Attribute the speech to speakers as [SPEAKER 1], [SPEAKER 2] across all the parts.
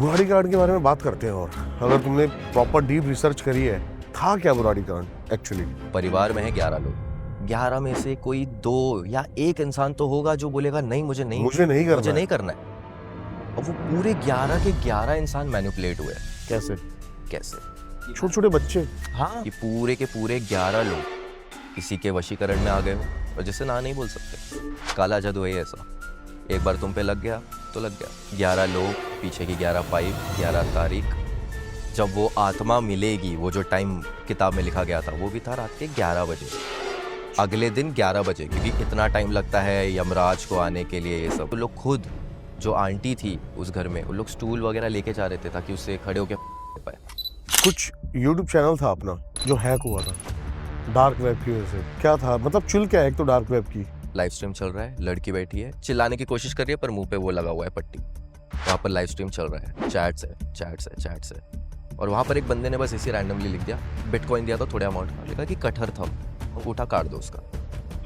[SPEAKER 1] बुराड़ी कांड के बारे में बात करते हैं। और अगर तुमने प्रॉपर डीप रिसर्च करी है, था क्या बुराड़ी कांड एक्चुअली?
[SPEAKER 2] परिवार में है 11 लोग। 11 में से कोई 2 या 1 इंसान तो होगा जो बोलेगा नहीं मुझे नहीं करना है। और वो पूरे 11 के 11 इंसान मैनिपुलेट हुए।
[SPEAKER 1] कैसे?
[SPEAKER 2] कैसे?
[SPEAKER 1] छोटे छोटे बच्चे।
[SPEAKER 2] हाँ, कि पूरे 11 लोग किसी के वशीकरण में आ गए हो और जिसे ना नहीं बोल सकते। काला जादू है ऐसा, एक बार तुम पे लग गया तो लग गया। 11 लोग, पीछे की 11 पाइप, 11 तारीख। जब वो आत्मा मिलेगी, वो जो टाइम किताब में लिखा गया था वो भी था रात के 11 बजे। अगले दिन 11 बजे, क्योंकि इतना टाइम लगता है यमराज को आने के लिए। ये सब तो लोग खुद, जो आंटी थी उस घर में, वो लोग स्टूल वगैरह लेके जा रहे थे ताकि उससे खड़े होकर पाए।
[SPEAKER 1] कुछ यूट्यूब चैनल था अपना जो हैक हुआ था डार्क वेब की वजह से। क्या था, मतलब चुल क्या है? एक तो डार्क वेब की
[SPEAKER 2] लाइव स्ट्रीम चल रहा है, लड़की बैठी है, चिल्लाने की कोशिश कर रही है पर मुंह पे वो लगा हुआ है पट्टी। वहाँ पर लाइव स्ट्रीम चल रहा है, चैट्स है। और वहाँ पर एक बंदे ने बस इसी रैंडमली लिख दिया, बिटकॉइन दिया था थोड़े अमाउंट का, लिखा कि कटहर था, अंगूठा काट दो उसका।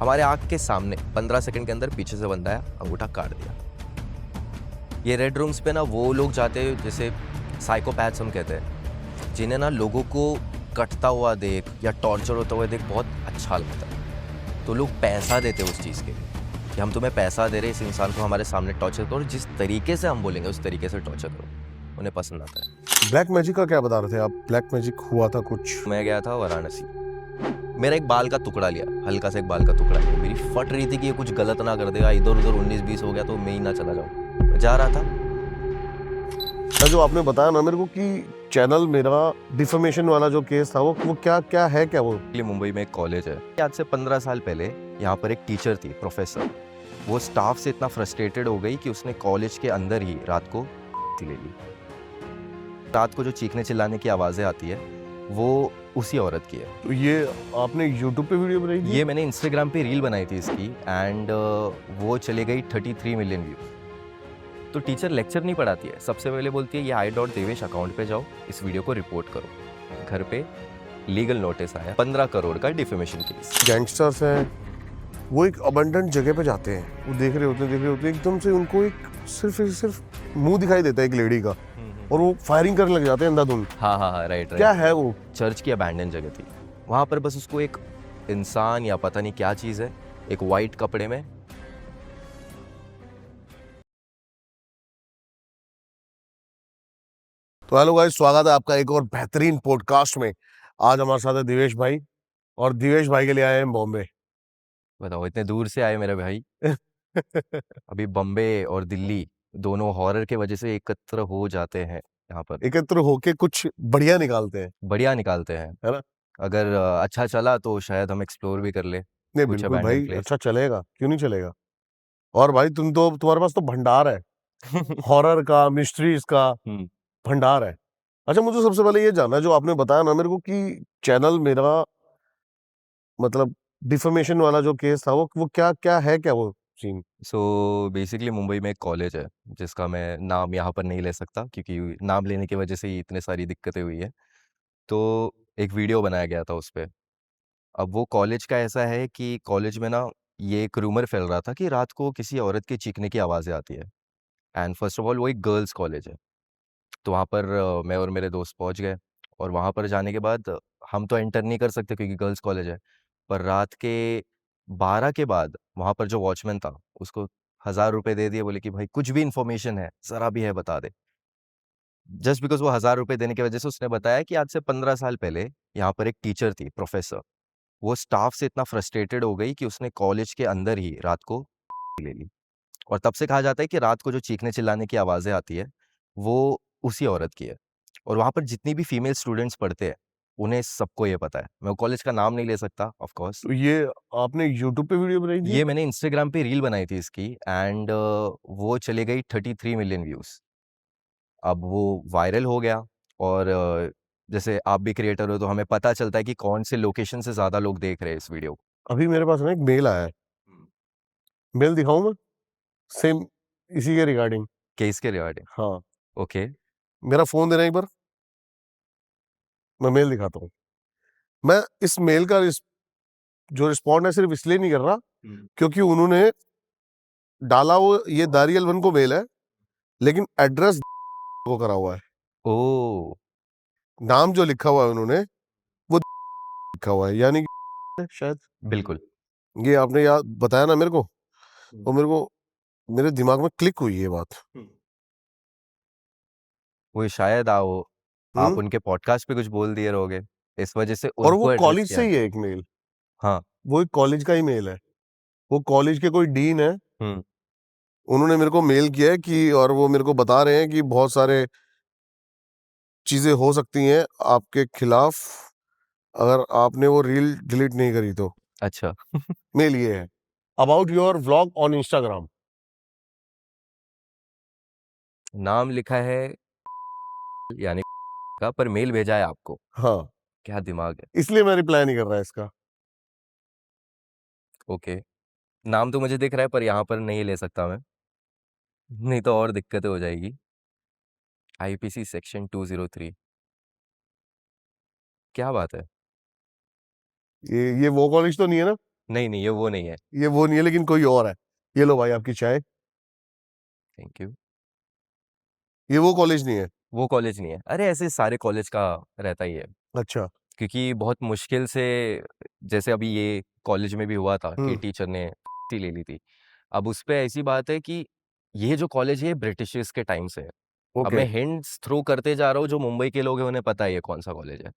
[SPEAKER 2] हमारे आँख के सामने 15 सेकंड के अंदर पीछे से बंदा आया, अंगूठा काट दिया। ये रेड रूम्स पे ना वो लोग जाते हैं जैसे साइकोपैथ्स हम कहते हैं, जिन्हें ना लोगों को कटता हुआ देख या टॉर्चर होता हुआ देख बहुत अच्छा लगता है। तो लोग पैसा देते हैं उस चीज़ के लिए कि हम तुम्हें पैसा दे रहे, इस इंसान को हमारे सामने टॉर्चर करो, जिस तरीके से हम बोलेंगे उस तरीके से टॉर्चर करो, उन्हें पसंद आता है।
[SPEAKER 1] ब्लैक मैजिक का क्या बता रहे थे आप? ब्लैक मैजिक हुआ था कुछ?
[SPEAKER 2] मैं गया था वाराणसी, मेरा एक बाल का टुकड़ा लिया, हल्का सा एक बाल का टुकड़ा लिया। मेरी फट रही थी कि ये कुछ गलत ना कर देगा, इधर उधर 19-20 हो गया तो मैं ही ना चला जाऊँ। जा रहा था,
[SPEAKER 1] जो आपने बताया ना मेरे को कि चैनल मेरा डिफेमेशन वाला जो केस था, वो क्या है क्या वो?
[SPEAKER 2] मुंबई में एक कॉलेज है। आज से 15 साल पहले यहाँ पर एक टीचर थी, प्रोफेसर। वो स्टाफ से इतना फ्रस्ट्रेटेड हो गई कि उसने कॉलेज के अंदर ही रात को ले ली। रात को जो चीखने चिल्लाने की आवाज़ें आती है वो उसी औरत की है।
[SPEAKER 1] तो ये आपने यूट्यूब पे वीडियो बनाई थी?
[SPEAKER 2] ये मैंने इंस्टाग्राम पे रील बनाई थी इसकी, एंड वो चले गई 33 मिलियन व्यूज। तो टीचर लेक्चर नहीं पढ़ाती है, सबसे पहले बोलती है ये i.devesh अकाउंट पे जाओ, इस वीडियो को रिपोर्ट करो। घर पे लीगल नोटिस आया, 15 करोड़ का डिफेमेशन केस।
[SPEAKER 1] गैंगस्टर्स हैं, वो एक अबंडेंट जगह पे जाते हैं, वो देख रहे होते हैं, एकदम से उनको एक सिर्फ मुंह दिखाई देता है एक लेडी का, और वो फायरिंग करने लग जाते हैं अंधाधुंध।
[SPEAKER 2] हाँ, राइट।
[SPEAKER 1] क्या है वो?
[SPEAKER 2] चर्च की अबैंडन जगह थी, वहाँ पर बस उसको एक इंसान या पता नहीं क्या चीज़ है, एक वाइट कपड़े में।
[SPEAKER 1] तो हेलो गाइस, स्वागत है आपका एक और बेहतरीन पॉडकास्ट में। आज हमारे साथ है दिवेश भाई, और दिवेश भाई के लिए आए हैं बॉम्बे।
[SPEAKER 2] बताओ, इतने दूर से आए मेरे भाई। अभी बम्बे और दिल्ली दोनों हॉरर के वजह से एकत्र हो जाते हैं यहाँ पर,
[SPEAKER 1] एकत्र होके कुछ बढ़िया निकालते हैं,
[SPEAKER 2] बढ़िया निकालते हैं।
[SPEAKER 1] है ना?
[SPEAKER 2] अगर अच्छा चला तो शायद हम एक्सप्लोर भी कर ले
[SPEAKER 1] नहीं
[SPEAKER 2] कुछ
[SPEAKER 1] बिल्कुल
[SPEAKER 2] अबैंडन
[SPEAKER 1] भाई,
[SPEAKER 2] प्लेस।
[SPEAKER 1] अच्छा चलेगा, क्यों नहीं चलेगा। और भाई तुम्हारे पास तो भंडार है, हॉरर का, मिस्ट्रीज का भंडार है। अच्छा, मुझे सबसे पहले ये जानना है, जो आपने बताया ना मेरे को कि चैनल मेरा, मतलब डिफेमेशन वाला जो केस था, वो क्या है क्या वो सीन?
[SPEAKER 2] सो बेसिकली मुंबई में एक कॉलेज है जिसका मैं नाम यहाँ पर नहीं ले सकता क्योंकि नाम लेने की वजह से ही इतने सारी दिक्कतें हुई है। तो एक वीडियो बनाया गया था उस पे। अब वो कॉलेज का ऐसा है कि कॉलेज में ना ये एक रूमर फैल रहा था कि रात को किसी औरत के चीखने की आवाज़ें आती है। एंड फर्स्ट ऑफ ऑल वो एक गर्ल्स कॉलेज है। तो वहाँ पर मैं और मेरे दोस्त पहुँच गए, और वहाँ पर जाने के बाद हम तो एंटर नहीं कर सकते क्योंकि गर्ल्स कॉलेज है। पर रात के 12 के बाद वहाँ पर जो वॉचमैन था उसको 1000 रुपए दे दिए, बोले कि भाई कुछ भी इन्फॉर्मेशन है, ज़रा भी है बता दे। जस्ट बिकॉज़ वो 1000 रुपए देने की वजह से उसने बताया कि आज से 15 साल पहले यहाँ पर एक टीचर थी, प्रोफेसर। वो स्टाफ से इतना फ्रस्ट्रेटेड हो गई कि उसने कॉलेज के अंदर ही रात को ले ली। और तब से कहा जाता है कि रात को जो चीखने चिल्लाने की आवाज़ें आती है वो उसी औरत की है। और वहाँ पर जितनी भी फीमेल स्टूडेंट्स पढ़ते हैं उन्हें सबको ये पता है। मैं वो कॉलेज का नाम नहीं ले सकता ऑफ कोर्स।
[SPEAKER 1] तो ये आपने यूट्यूब पे वीडियो बनाई थी?
[SPEAKER 2] ये मैंने इंस्टाग्राम पे रील बनाई थी इसकी, एंड वो चले गई 33 मिलियन व्यूज़। अब वो वायरल हो गया, और जैसे आप भी क्रिएटर हो तो हमें पता चलता है कि कौन से लोकेशन से ज़्यादा लोग देख रहे हैं इस वीडियो को।
[SPEAKER 1] अभी मेरे पास ना एक मेल आया है, मेल दिखाऊं मैं? सेम इसी के रिगार्डिंग।
[SPEAKER 2] केस के रिगार्डिंग।
[SPEAKER 1] हाँ,
[SPEAKER 2] ओके।
[SPEAKER 1] मेरा फोन देना एक बार, मैं मेल दिखाता हूँ। मैं इस मेल का जो रिस्पॉन्ड है सिर्फ इसलिए नहीं कर रहा क्योंकि उन्होंने डाला, वो ये दारियल वन को मेल है, लेकिन एड्रेस को करा हुआ है।
[SPEAKER 2] ओह!
[SPEAKER 1] नाम जो लिखा हुआ है उन्होंने वो लिखा हुआ है, यानी कि शायद
[SPEAKER 2] बिल्कुल।
[SPEAKER 1] ये आपने याद बताया ना मेरे को, तो मेरे दिमाग में क्लिक हुई ये बात।
[SPEAKER 2] वो शायद आप
[SPEAKER 1] हम्म।
[SPEAKER 2] उनके पॉडकास्ट पे कुछ बोल दिए रहोगे, इस वजह से
[SPEAKER 1] और वो
[SPEAKER 2] उनको एड्रेस
[SPEAKER 1] कॉलेज
[SPEAKER 2] किया
[SPEAKER 1] से ही
[SPEAKER 2] गया।
[SPEAKER 1] है एक मेल,
[SPEAKER 2] हाँ।
[SPEAKER 1] वो एक कॉलेज का ही मेल है, वो कॉलेज के कोई डीन है,
[SPEAKER 2] हुँ।
[SPEAKER 1] उन्होंने मेरे को मेल किया है कि, और वो मेरे को बता रहे हैं कि बहुत सारे चीजें हो सकती हैं आपके खिलाफ अगर आपने वो रील डिलीट नहीं करी तो।
[SPEAKER 2] अच्छा।
[SPEAKER 1] मेल ये है, about your vlog on Instagram.
[SPEAKER 2] नाम लिखा है यानी का पर मेल भेजा है आपको।
[SPEAKER 1] हाँ,
[SPEAKER 2] क्या दिमाग है।
[SPEAKER 1] इसलिए मैं रिप्लाई नहीं कर रहा इसका।
[SPEAKER 2] ओके। नाम तो मुझे दिख रहा है पर यहाँ पर नहीं ले सकता मैं, नहीं तो और दिक्कतें हो जाएगी। IPC section 203। क्या बात है?
[SPEAKER 1] ये वो कॉलेज तो नहीं है ना?
[SPEAKER 2] नहीं, नहीं, ये वो नहीं है।
[SPEAKER 1] ये वो नहीं है, लेकिन कोई और है। ये लो भाई आपकी चाय।
[SPEAKER 2] Thank you.
[SPEAKER 1] ये वो कॉलेज नहीं है?
[SPEAKER 2] वो कॉलेज नहीं है। अरे ऐसे सारे कॉलेज का रहता ही है,
[SPEAKER 1] अच्छा।
[SPEAKER 2] क्योंकि बहुत मुश्किल से जैसे अभी ये कॉलेज में भी हुआ था कि
[SPEAKER 1] हम्म।
[SPEAKER 2] टीचर ने ले ली थी। अब उस पे ऐसी बात है कि ये जो कॉलेज है ब्रिटिशर्स के टाइम से है। अब
[SPEAKER 1] ओके।
[SPEAKER 2] मैं हिंट्स थ्रो करते जा रहा हूँ, जो मुंबई के लोग हैं उन्हें पता है ये कौन सा कॉलेज है।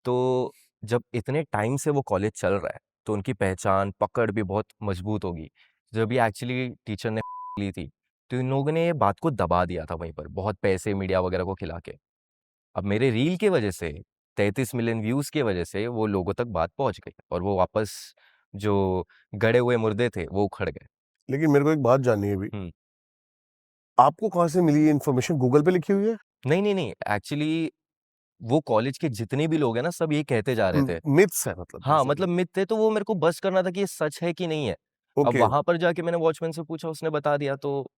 [SPEAKER 2] तो जब इतने टाइम से वो कॉलेज चल रहा है तो उनकी पहचान पकड़ भी बहुत मजबूत होगी। जब ये एक्चुअली टीचर ने ली थी तो इन लोगों ने ये बात को दबा दिया था वहीं पर, बहुत पैसे मीडिया वगैरह को खिला के। अब मेरे रील की वजह से 33 मिलियन व्यूज की वजह से वो लोगों तक बात पहुंच गई और वो वापस जो गड़े हुए मुर्दे थे वो उखड़ गए।
[SPEAKER 1] लेकिन मेरे को एक बात जाननी है अभी,
[SPEAKER 2] हम्म।
[SPEAKER 1] आपको कहाँ से मिली ये इन्फॉर्मेशन? गूगल पे लिखी हुई है?
[SPEAKER 2] नहीं, नहीं, नहीं, एक्चुअली वो कॉलेज के जितने भी लोग हैं ना सब ये कहते जा रहे थे।
[SPEAKER 1] मिथ्स है मतलब
[SPEAKER 2] हाँ, मतलब
[SPEAKER 1] बेसिकली।
[SPEAKER 2] मिथ थे, तो वो मेरे को बस करना था कि ये सच है कि नहीं है। अब
[SPEAKER 1] ओके।
[SPEAKER 2] वहाँ पर जाके मैंने वॉचमैन से पूछा, उसने बता दिया, तो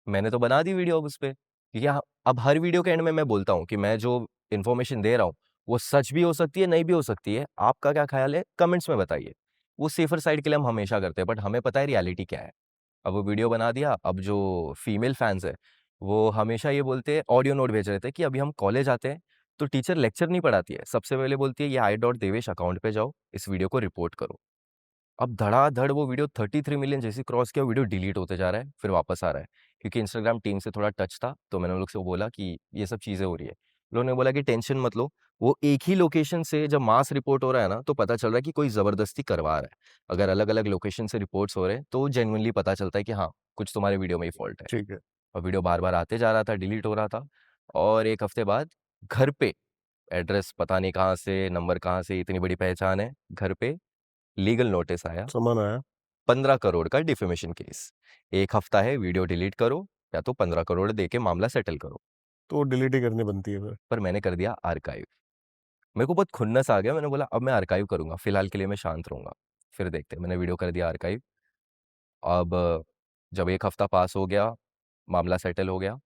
[SPEAKER 2] मैंने तो बना दी वीडियो अब उसपे। क्योंकि अब हर वीडियो के एंड में मैं बोलता हूँ कि मैं जो इन्फॉर्मेशन दे रहा हूँ, वो सच भी हो सकती है, नहीं भी हो सकती है। आपका क्या ख़्याल है, कमेंट्स में बताइए। वो सेफ़र साइड के लिए हम हमेशा करते हैं, बट हमें पता है रियलिटी क्या है। अब वो वीडियो बना दिया, अब जो फीमेल फैन्स हैं, वो हमेशा ये बोलते हैं, ऑडियो नोट भेज रहे थे कि अभी हम कॉलेज आते हैं, तो टीचर लेक्चर नहीं पढ़ाती है। सबसे पहले बोलती है, ये आई.देवेश अकाउंट पे जाओ, इस वीडियो को रिपोर्ट करो। अब धड़ाधड़ वो वीडियो 33 मिलियन जैसे क्रॉस किया, वीडियो डिलीट होते जा रहा है, फिर वापस आ रहा है। क्योंकि इंस्टाग्राम टीम से थोड़ा टच था, तो मैंने उन लोग से बोला कि ये सब चीज़ें हो रही है। उन्होंने बोला कि टेंशन मत लो, वो एक ही लोकेशन से जब मास रिपोर्ट हो रहा है ना, तो पता चल रहा है कि कोई ज़बरदस्ती करवा रहा है। अगर अलग-अलग लोकेशन से रिपोर्ट्स हो रहे हैं, तो जेनुइनली पता चलता है कि हाँ, कुछ तुम्हारे वीडियो में ही फॉल्ट है।
[SPEAKER 1] ठीक है।
[SPEAKER 2] और वीडियो बार-बार आते जा रहा था, डिलीट हो रहा था, और 1 हफ्ते बाद घर पे एड्रेस पता नहीं कहाँ से, नंबर कहाँ से, इतनी बड़ी पहचान है, घर पे लीगल नोटिस आया।
[SPEAKER 1] सामान आया?
[SPEAKER 2] 15 करोड़ का डिफेमेशन केस। 1 हफ्ता है, वीडियो डिलीट करो या तो 15 करोड़ दे के मामला सेटल करो।
[SPEAKER 1] तो डिलीट ही करनी बनती है फिर।
[SPEAKER 2] पर मैंने कर दिया आर्काइव। मेरे को बहुत खुन्नस आ गया, मैंने बोला अब मैं आर्काइव करूँगा, फिलहाल के लिए मैं शांत रहूँगा। फिर देखते हैं, मैंने वीडियो कर दिया आर्काइव। अब जब 1 हफ्ता पास हो गया, मामला सेटल हो गया,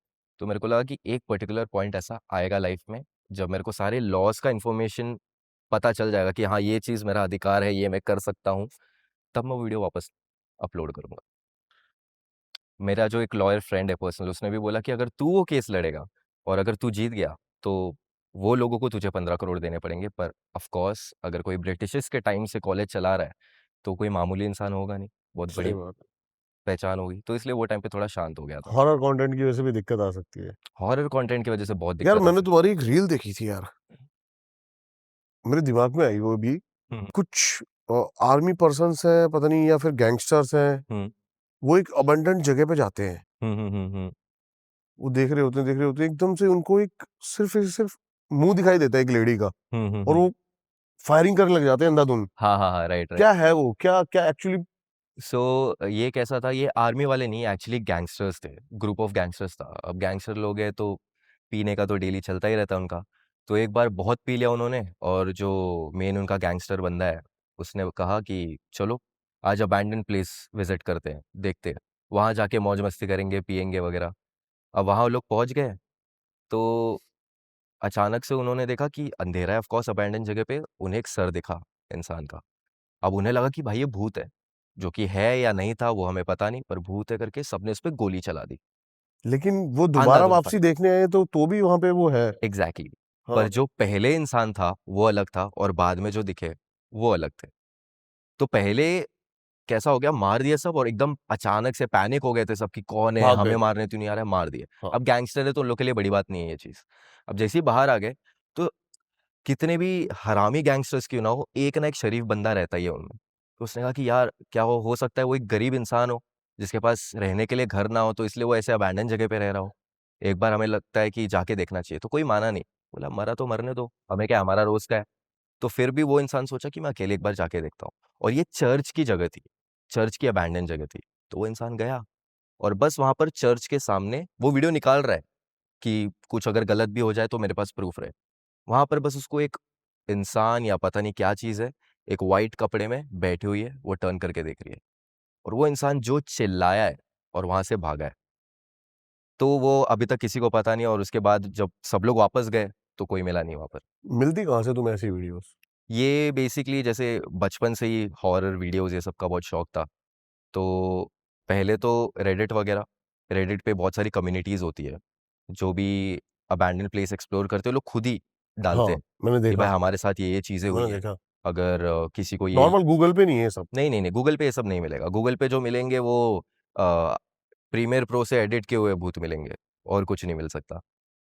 [SPEAKER 2] तो मेरे को लगा कि एक पर्टिकुलर पॉइंट ऐसा आएगा लाइफ में, जब मेरे को सारे लॉज़ का इन्फॉर्मेशन पता चल जाएगा कि हाँ, ये चीज़ मेरा अधिकार है, ये मैं कर सकता हूँ, तब मैं वीडियो वापस अपलोड करूँगा। मेरा जो एक लॉयर फ्रेंड है पर्सनल, उसने भी बोला कि अगर तू वो केस लड़ेगा और अगर तू जीत गया, तो वो लोगों को तुझे 15 करोड़ देने पड़ेंगे। पर ऑफ कोर्स अगर कोई ब्रिटिशर्स के टाइम से कॉलेज चला रहा है, तो कोई मामूली इंसान होगा नहीं, बहुत
[SPEAKER 1] सही
[SPEAKER 2] बड़ी
[SPEAKER 1] बात है।
[SPEAKER 2] पहचान होगी। तो इसलिए वो टाइम पे थोड़ा शांत हो गया था।
[SPEAKER 1] हॉरर कंटेंट की वजह से भी दिक्कत आ सकती है।
[SPEAKER 2] हॉरर कंटेंट की वजह से बहुत
[SPEAKER 1] यार
[SPEAKER 2] दिक्कत आ
[SPEAKER 1] मैंने
[SPEAKER 2] सकती
[SPEAKER 1] तुम्हारी एक रील देखी थी यार, मेरे दिमाग में आई वो भी।
[SPEAKER 2] है। हुँ,
[SPEAKER 1] कुछ आर्मी पर्सन्स हैं पता नहीं, या फिर गैंगस्टर्स हैं,
[SPEAKER 2] हुँ,
[SPEAKER 1] वो एक अबंडन जगह पे जाते हैं,
[SPEAKER 2] हुँ, हुँ, हुँ, हुँ,
[SPEAKER 1] वो देख रहे होते हैं, एकदम से उनको एक सिर्फ मुंह दिखाई देता है एक लेडी का,
[SPEAKER 2] हुँ, हुँ,
[SPEAKER 1] और
[SPEAKER 2] हुँ।
[SPEAKER 1] वो फायरिंग करने लग जाते हैं अंधाधुंध।
[SPEAKER 2] हाँ, हाँ, हाँ, राइट, राइट।
[SPEAKER 1] क्या है वो, क्या क्या एक्चुअली?
[SPEAKER 2] ये कैसा था, ये आर्मी वाले नहीं, एक्चुअली गैंगस्टर्स थे, ग्रुप ऑफ गैंगस्टर्स था। अब गैंगस्टर लोग हैं तो पीने का तो डेली चलता ही रहता है उनका। तो एक बार बहुत पी लिया उन्होंने, और जो मेन उनका गैंगस्टर बंदा है, उसने कहा कि चलो आज अबैंडन प्लेस विज़िट करते हैं, देखते हैं। वहाँ जाके मौज-मस्ती करेंगे, पिएँगे वगैरह। अब वहाँ वो लोग पहुँच गए, तो अचानक से उन्होंने देखा कि अंधेरा है, ऑफ़ कोर्स अबैंडन जगह पे, उन्हें एक सर दिखा इंसान का। अब उन्हें लगा कि भाई ये भूत है, जो कि है या नहीं था वो हमें पता नहीं, पर भूत है करके सबने उस पे गोली चला दी।
[SPEAKER 1] लेकिन वो दोबारा
[SPEAKER 2] अंधाधुंध
[SPEAKER 1] वापसी
[SPEAKER 2] फ़र्क।
[SPEAKER 1] देखने आए तो भी वहाँ पे वो है।
[SPEAKER 2] एग्ज़ैक्टली। पर
[SPEAKER 1] हाँ,
[SPEAKER 2] जो पहले इंसान था, वो अलग था और बाद में जो दिखे, वो अलग थे। तो पहले कैसा हो गया, मार दिया सब और एकदम अचानक से पैनिक हो गए थे सब कि कौन है,
[SPEAKER 1] भाग
[SPEAKER 2] हमें
[SPEAKER 1] गए।
[SPEAKER 2] मारने तो नहीं आ रहा है, मार दिए।
[SPEAKER 1] हाँ,
[SPEAKER 2] अब गैंगस्टर है तो उन लोग के लिए बड़ी बात नहीं है ये चीज़। अब जैसे ही बाहर आ गए, तो कितने भी हरामी गैंगस्टर्स क्यों ना हो, एक ना एक शरीफ बंदा रहता ही है उनमें। तो उसने कहा कि यार क्या वो हो सकता है वो एक गरीब इंसान हो, जिसके पास रहने के लिए घर ना हो, तो इसलिए वो ऐसे अबैंडन जगह पे रह रहा हो। एक बार हमें लगता है कि जाके देखना चाहिए, तो कोई माना नहीं। बोला मरा तो मरने दो, हमें क्या, हमारा रोज़ का है। तो फिर भी वो इंसान सोचा कि मैं अकेले एक बार जाके देखता हूँ, और ये चर्च की जगह थी, चर्च की अबैंडन जगह थी। तो वो इंसान गया और बस वहाँ पर चर्च के सामने वो वीडियो निकाल रहा है कि कुछ अगर गलत भी हो जाए तो मेरे पास प्रूफ रहे। वहाँ पर बस उसको एक इंसान या पता नहीं क्या चीज़ है, एक व्हाइट कपड़े में बैठी हुई है, वो टर्न करके देख रही है, और वो इंसान जो चिल्लाया है और वहाँ से भागा है, तो वो अभी तक किसी को पता नहीं, और उसके बाद जब सब लोग वापस गए, तो कोई मिला नहीं वहाँ पर।
[SPEAKER 1] मिलती कहाँ से तुम्हें ऐसी वीडियोज़?
[SPEAKER 2] ये बेसिकली जैसे बचपन से ही हॉरर वीडियोज़ ये सब का बहुत शौक था, तो पहले तो रेडिट वगैरह, रेडिट पे बहुत सारी कम्युनिटीज़ होती है, जो भी अबैंडन्ड प्लेस एक्सप्लोर करते हैं, लोग खुद ही डालते
[SPEAKER 1] हाँ,
[SPEAKER 2] हैं
[SPEAKER 1] मैंने
[SPEAKER 2] कि भाई
[SPEAKER 1] देखा,
[SPEAKER 2] हमारे साथ ये चीज़ें हुई
[SPEAKER 1] मैंने
[SPEAKER 2] हैं।
[SPEAKER 1] देखा।
[SPEAKER 2] अगर किसी को ये
[SPEAKER 1] नॉर्मल गूगल पे नहीं है ये सब।
[SPEAKER 2] नहीं, नहीं, नहीं, गूगल पे ये सब नहीं मिलेगा। गूगल पे जो मिलेंगे वो अ, प्रीमियर प्रो से एडिट किए हुए भूत मिलेंगे, और कुछ नहीं मिल सकता।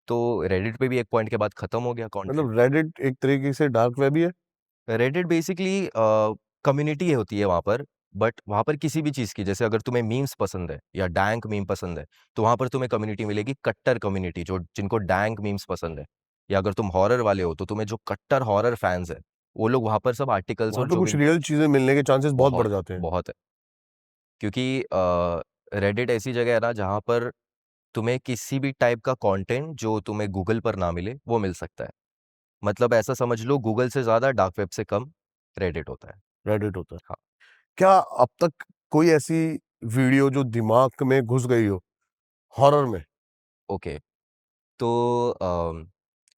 [SPEAKER 2] तो रेडिट पे भी एक पॉइंट के बाद खत्म हो गया कंटेंट।
[SPEAKER 1] मतलब रेडिट एक तरीके से डार्क वेब ही है?
[SPEAKER 2] रेडिट बेसिकली कम्युनिटी होती है वहाँ पर, बट वहाँ पर किसी भी चीज़ की, जैसे अगर तुम्हें मीम्स पसंद है या डैंक मीम पसंद है, तो वहाँ पर तुम्हें कम्युनिटी मिलेगी, कट्टर कम्युनिटी, जो जिनको डैंक मीम्स पसंद है। या अगर तुम हॉरर वाले हो, तो तुम्हें जो कट्टर हॉरर फैन्स हैं, वो लोग वहाँ पर सब आर्टिकल्स
[SPEAKER 1] वहाँ
[SPEAKER 2] और
[SPEAKER 1] पे
[SPEAKER 2] जो भी
[SPEAKER 1] कुछ रियल चीज़ें मिलने के चांसेस बहुत बढ़
[SPEAKER 2] बहुत,
[SPEAKER 1] जाते हैं।
[SPEAKER 2] बहुत है। क्योंकि रेडिट ऐसी जगह है ना जहाँ पर तुम्हें किसी भी टाइप का कंटेंट जो तुम्हें गूगल पर ना मिले, वो मिल सकता है। मतलब ऐसा समझ लो, गूगल से ज़्यादा डार्क वेब से कम रेडिट होता है।
[SPEAKER 1] रेडिट होता है।
[SPEAKER 2] हाँ,
[SPEAKER 1] क्या अब तक कोई ऐसी वीडियो जो दिमाग में घुस गई हो, हॉरर में?
[SPEAKER 2] ओके। तो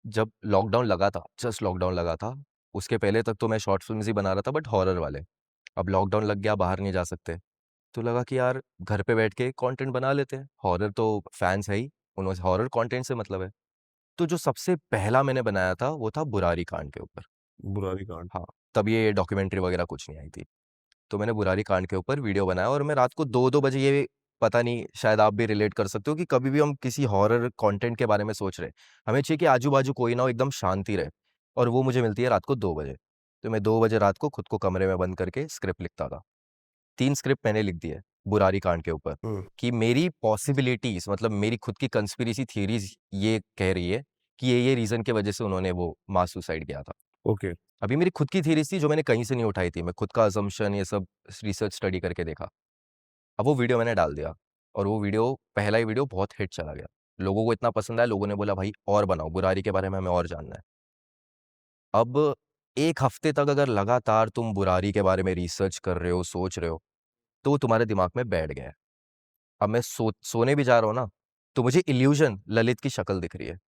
[SPEAKER 2] जब लॉकडाउन लगा था, जस्ट लॉकडाउन लगा था, उसके पहले तक तो मैं शॉर्ट फ़िल्म्स ही बना रहा था, बट हॉरर वाले। अब लॉकडाउन लग गया, बाहर नहीं जा सकते, तो लगा कि यार घर पे बैठ के कंटेंट बना लेते हैं। हॉरर तो फैन्स है ही, उन्हें हॉरर कंटेंट से मतलब है। तो जो सबसे पहला मैंने बनाया था, वो था बुरारी कांड के ऊपर।
[SPEAKER 1] बुरारी कांड।
[SPEAKER 2] हाँ, तब ये डॉक्यूमेंट्री वगैरह कुछ नहीं आई थी। तो मैंने बुरारी कांड के ऊपर वीडियो बनाया, और मैं रात को 2-2 बजे, ये पता नहीं शायद आप भी रिलेट कर सकते हो कि कभी भी हम किसी हॉरर कंटेंट के बारे में सोच रहे हैं, हमें चाहिए कि आजू-बाजू कोई ना हो, एकदम शांति रहे, और वो मुझे मिलती है रात को 2 बजे। तो मैं 2 बजे रात को खुद को कमरे में बंद करके स्क्रिप्ट लिखता था। 3 स्क्रिप्ट मैंने लिख दी है बुरारी कांड के ऊपर,
[SPEAKER 1] हुँ,
[SPEAKER 2] कि मेरी पॉसिबिलिटीज़, मतलब मेरी खुद की कंस्पिरेसी थियरीज़ ये कह रही है कि ये रीज़न की वजह से उन्होंने वो मास सुसाइड किया था।
[SPEAKER 1] ओके।
[SPEAKER 2] अभी मेरी खुद की थियरीज़ थी जो मैंने कहीं से नहीं उठाई थी, मैं खुद का असम्पशन ये सब रिसर्च स्टडी करके देखा। अब वो वीडियो मैंने डाल दिया, और वो वीडियो, पहला ही वीडियो बहुत हिट चला गया। लोगों को इतना पसंद आया, लोगों ने बोला भाई और बनाओ, बुरारी के बारे में हमें और जानना है। अब 1 हफ्ते तक अगर लगातार तुम बुरारी के बारे में रिसर्च कर रहे हो, सोच रहे हो, तो वो तुम्हारे दिमाग में बैठ गया है। अब मैं सोने भी जा रहा हूँ ना, तो मुझे इल्यूज़न ललित की शक्ल दिख रही है।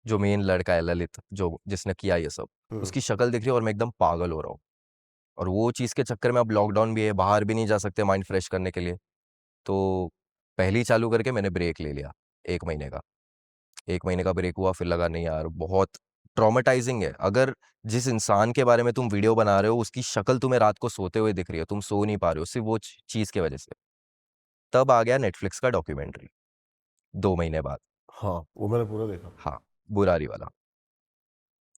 [SPEAKER 2] जो मेन लड़का है ललित, जो जिसने किया ये सब,
[SPEAKER 1] हुँ,
[SPEAKER 2] उसकी शक्ल दिख रही है, और मैं एकदम पागल हो रहा हूँ। और वो चीज़ के चक्कर में अब लॉकडाउन भी है, बाहर भी नहीं जा सकते माइंड फ्रेश करने के लिए। तो पहले ही चालू करके मैंने ब्रेक ले लिया 1 महीने का। 1 महीने का ब्रेक हुआ, फिर लगा नहीं यार बहुत ट्रॉमेटाइज़िंग है। अगर जिस इंसान के बारे में तुम वीडियो बना रहे हो, उसकी शक्ल तुम्हें रात को सोते हुए दिख रही है, तुम सो नहीं पा रहे हो, सिर्फ़ वो चीज़ की वजह से। तब आ गया नेटफ्लिक्स का डॉक्यूमेंट्री, 2 महीने बाद।
[SPEAKER 1] हाँ, वो मैंने पूरा देखा।
[SPEAKER 2] हाँ, बुरारी वाला।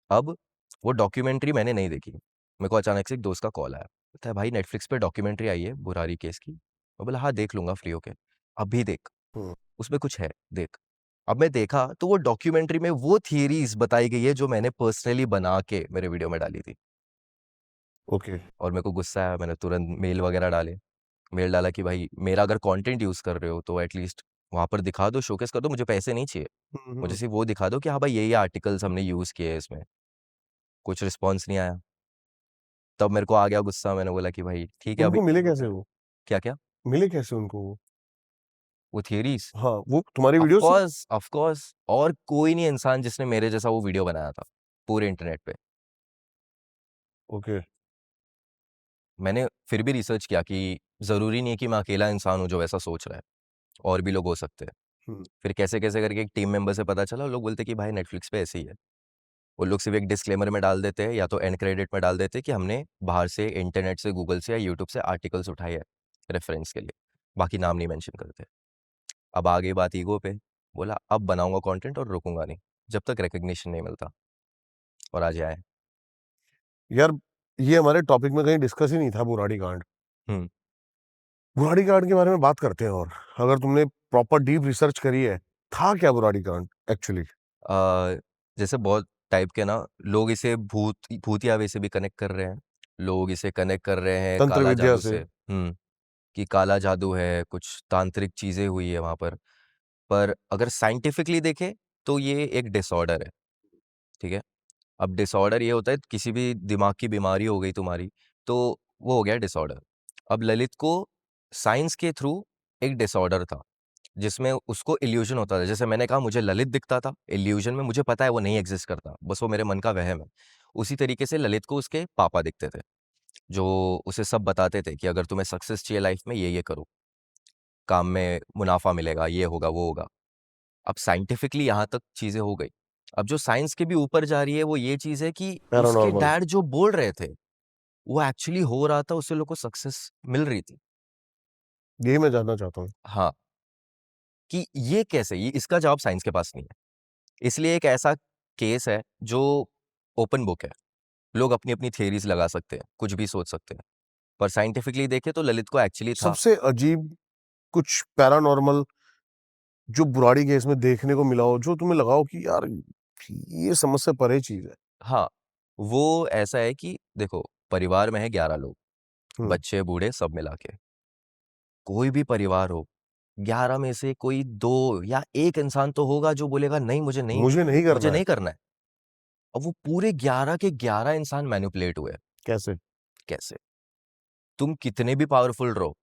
[SPEAKER 2] अब वो डॉक्यूमेंट्री मैंने नहीं देखी। मेरे को अचानक से एक दोस्त का कॉल आया। कहता है, "भाई नेटफ्लिक्स पे डॉक्यूमेंट्री आई है बुरारी केस की।" मैं बोला, "हाँ, देख लूँगा फ्री होके।" "अभी देख,
[SPEAKER 1] हुँ,
[SPEAKER 2] उसमें कुछ है, देख।" अब मैं देखा तो वो डॉक्यूमेंट्री में वो थियरीज़ बताई गई है जो मैंने पर्सनली बना के मेरे वीडियो में डाली थी।
[SPEAKER 1] ओके।
[SPEAKER 2] और मेरे को गुस्सा आया, मैंने तुरंत मेल वगैरह डाले। मेल डाला कि भाई मेरा अगर कंटेंट यूज़ कर रहे हो तो एट लीस्ट वहाँ पर दिखा दो, शोकेस कर दो, मुझे पैसे नहीं चाहिए।
[SPEAKER 1] हुँ,
[SPEAKER 2] मुझे
[SPEAKER 1] हुँ।
[SPEAKER 2] सिर्फ़ वो दिखा दो कि हाँ भाई ये आर्टिकल्स हमने यूज़ किए हैं इसमें। कुछ रिस्पॉन्स नहीं आया। तब मेरे को आ गया गुस्सा, मैंने बोला कि भाई ठीक है अभी
[SPEAKER 1] उनको मिले कैसे वो?
[SPEAKER 2] क्या-क्या?
[SPEAKER 1] मिले कैसे उनको वो?
[SPEAKER 2] वो थियरीज़?
[SPEAKER 1] हाँ, वो तुम्हारी
[SPEAKER 2] ऑफ़
[SPEAKER 1] वीडियो से?
[SPEAKER 2] कोर्स, ऑफ़ कोर्स, और कोई नहीं इंसान जिसने मेरे जैसा वो वीडियो बनाया था, पूरे इंटरनेट पे।
[SPEAKER 1] ओके।
[SPEAKER 2] मैंने फिर भी रिसर्च किया कि ज़रूरी नहीं है कि मैं अकेला इंसान हूँ जो ऐसा सोच रहा है, और भी लोग हो सकते हैं। फिर कैसे-कैसे करके एक टीम मेंबर से पता चला, वो लोग बोलते कि भाई नेटफ्लिक्स पे ऐसे ही है। वो लोग सिर्फ़ एक डिस्क्लेमर में डाल देते हैं या तो एंड क्रेडिट में डाल देते हैं कि हमने बाहर से इंटरनेट से, गूगल से या यूट्यूब से आर्टिकल्स उठाए हैं रेफ़रेंस के लिए। बाकी नाम नहीं मेंशन करते। अब आ गई बात ईगो पे, बोला अब बनाऊँगा कंटेंट और रुकूँगा नहीं, जब तक रिकॉग्निशन नहीं मिलता। और आज आया है।
[SPEAKER 1] यार, ये हमारे टॉपिक में कहीं डिस्कस ही नहीं था बुराड़ी कांड।
[SPEAKER 2] हुँ।
[SPEAKER 1] बुराड़ी कांड के बारे में बात करते हैं और अगर तुमने प्रॉपर डीप रिसर्च करी है, था क्या बुराड़ी कांड एक्चुअली?
[SPEAKER 2] जैसे बहुत टाइप के ना लोग इसे भूतिया वैसे भी कनेक्ट कर रहे हैं। लोग इसे कनेक्ट कर रहे हैं
[SPEAKER 1] तंत्र
[SPEAKER 2] काला
[SPEAKER 1] विद्या
[SPEAKER 2] जादू
[SPEAKER 1] से?
[SPEAKER 2] से। कि काला जादू है, कुछ तांत्रिक चीज़ें हुई है वहाँ पर। पर अगर साइंटिफिकली देखें तो ये एक डिसऑर्डर है, ठीक है? अब डिसऑर्डर ये होता है किसी भी दिमाग की बीमारी हो गई तुम्हारी, तो वो हो गया डिसऑर्डर। अब ललित को साइंस के थ्रू एक डिसऑर्डर था, जिसमें उसको इल्यूज़न होता था। जैसे मैंने कहा मुझे ललित दिखता था, इल्यूज़न में मुझे पता है वो नहीं एग्ज़िस्ट करता, बस वो मेरे मन का वहम है। उसी तरीके से ललित को उसके पापा दिखते थे, जो उसे सब बताते थे कि अगर तुम्हें सक्सेस चाहिए लाइफ़ में ये करो, काम में मुनाफ़ा मिलेगा, ये होगा, वो होगा। अब साइंटिफिकली यहाँ तक चीज़ें हो गई। अब जो साइंस के भी ऊपर जा रही है वो ये चीज़ है कि उसके
[SPEAKER 1] पैरानॉर्मल?
[SPEAKER 2] डैड जो बोल रहे थे, वो एक्चुअली हो रहा था, उससे लोग को सक्सेस मिल रही थी।
[SPEAKER 1] यही मैं जानना चाहता हूँ।
[SPEAKER 2] हाँ, कि ये कैसे? ये इसका जवाब साइंस के पास नहीं है। इसलिए एक ऐसा केस है जो ओपन बुक है। लोग अपनी-अपनी थियरीज़ लगा सकते हैं, कुछ भी सोच सकते हैं। पर साइंटिफिकली देखें तो ललित को एक्चुअली था।
[SPEAKER 1] सबसे अजीब कुछ पैरानॉर्मल जो बुराड़ी केस में देखने को मिला हो, जो तुम्हें लगा हो कि यार ये समझ से परे चीज़ है?
[SPEAKER 2] हाँ, वो ऐसा है कि देखो परिवार में है 11 लोग,
[SPEAKER 1] हुँ,
[SPEAKER 2] बच्चे, बूढ़े सब मिला के। कोई भी परिवार हो, 11 में से कोई 2 या 1 इंसान तो होगा जो बोलेगा नहीं
[SPEAKER 1] मुझे नहीं
[SPEAKER 2] मुझे
[SPEAKER 1] करना है।
[SPEAKER 2] नहीं करना है। अब वो पूरे 11 के 11 इंसान मैनिपुलेट हुए।
[SPEAKER 1] कैसे?
[SPEAKER 2] कैसे? तुम कितने भी पावरफुल रहो,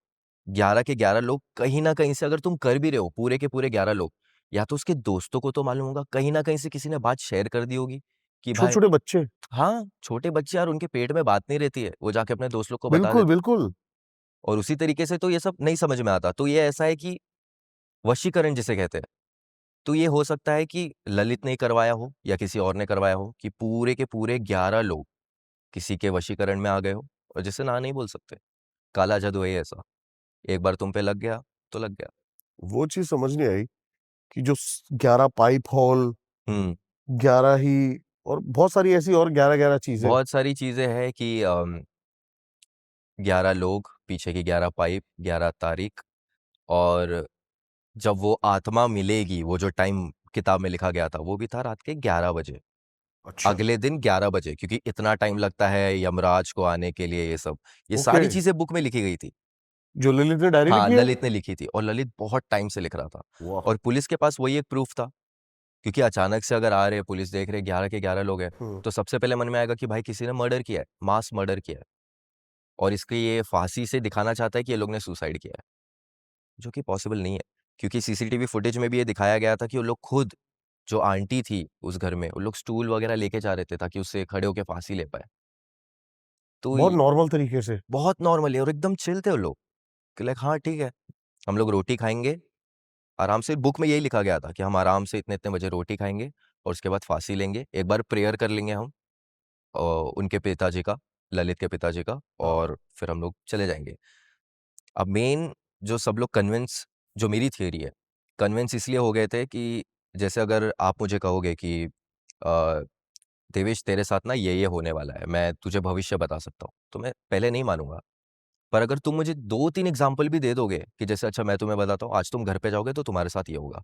[SPEAKER 2] 11 के 11 लोग कहीं न कहीं से अगर तुम कर भी रहे हो, पूरे के पूरे 11 लोग, या तो उसके दोस्तों को तो मालूम होगा, कहीं न कहीं से किसी ने बात शेयर कर दी होगी कि भाई
[SPEAKER 1] छोटे-छोटे बच्चे?
[SPEAKER 2] हाँ, छोटे बच्चे यार उनके पेट में बात नहीं रहती है, वो जाके अपने दोस्त लोग को बता
[SPEAKER 1] बिल्कुल,
[SPEAKER 2] देते हैं।
[SPEAKER 1] बिल्कुल।
[SPEAKER 2] और उसी तरीके से तो ये सब नहीं समझ में आता। तो ये ऐसा है कि वशीकरण जिसे कहते हैं। तो ये हो सकता है कि ललित ने करवाया हो या किसी और ने करवाया हो कि पूरे के पूरे 11 लोग किसी के वशीकरण में आ गए हो और जिसे ना नहीं बोल सकते। काला जादू है ये ऐसा। एक बार तुम पे लग गया, तो लग गया।
[SPEAKER 1] वो चीज़ समझ नहीं आई कि जो 11 पाइप होल,
[SPEAKER 2] हुँ,
[SPEAKER 1] 11 ही और बहुत सारी ऐसी और 11-11 चीज़ें।
[SPEAKER 2] बहुत सारी चीज़ें हैं कि 11 लोग, पीछे की 11 पाइप, 11 तारीख और जब वो आत्मा मिलेगी, वो जो टाइम किताब में लिखा गया था, वो भी था रात के 11 बजे।
[SPEAKER 1] अच्छा,
[SPEAKER 2] अगले दिन 11 बजे क्योंकि इतना टाइम लगता है यमराज को आने के लिए ये सब। ये
[SPEAKER 1] ओके।
[SPEAKER 2] सारी चीज़ें बुक में लिखी गई थी।
[SPEAKER 1] जो ललित ने डायरी
[SPEAKER 2] हाँ,
[SPEAKER 1] लिखी है?
[SPEAKER 2] ललित ने लिखी थी और ललित बहुत टाइम से लिख रहा था
[SPEAKER 1] वाह!
[SPEAKER 2] और पुलिस के पास वही एक प्रूफ़ था क्योंकि अचानक से अगर आ रहे हैं, पुलिस देख रहे हैं 11 के 11 लोग हैं,
[SPEAKER 1] हुँ,
[SPEAKER 2] तो सबसे पहले मन में आएगा कि भाई किसी ने मर्डर किया है, मास मर्डर किया है और इसके ये फांसी से दिखाना चाहता है कि ये लोग ने सुसाइड किया है, जो कि पॉसिबल नहीं है क्योंकि सीसीटीवी फुटेज में भी ये दिखाया गया था कि वो लोग खुद जो आंटी थी उस घर में, वो लोग स्टूल वगैरह लेके जा रहे थे ताकि उससे खड़े होके फांसी ले पाएँ। तो
[SPEAKER 1] बहुत
[SPEAKER 2] ये
[SPEAKER 1] नॉर्मल तरीके से।
[SPEAKER 2] बहुत नॉर्मल है और एकदम चिल थे वो लोग कि लाइक हाँ, ठीक है, हम लोग रोटी खाएँगे, आराम से बुक में यही लिखा गया था कि हम आराम से इतने-इतने बजे रोटी खाएँगे और उसके बाद फांसी लेंगे। एक बार प्रेयर कर लेंगे हम उनके पिताजी का, ललित के पिताजी का
[SPEAKER 1] हाँ,
[SPEAKER 2] और फिर हम लोग चले जाएँगे। अब मेन जो सब लोग कन्विंस जो मेरी थियरी है, कन्विंस इसलिए हो गए थे कि जैसे अगर आप मुझे कहोगे कि अ, देवेश तेरे साथ ना ये होने वाला है, मैं तुझे भविष्य बता सकता हूँ, तो मैं पहले नहीं मानूँगा। पर अगर तुम मुझे 2-3 एग्ज़ाम्पल भी दे दोगे कि जैसे अच्छा मैं तुम्हें बताता हूँ, आज तुम घर पे जाओगे तो तुम्हारे साथ ये होगा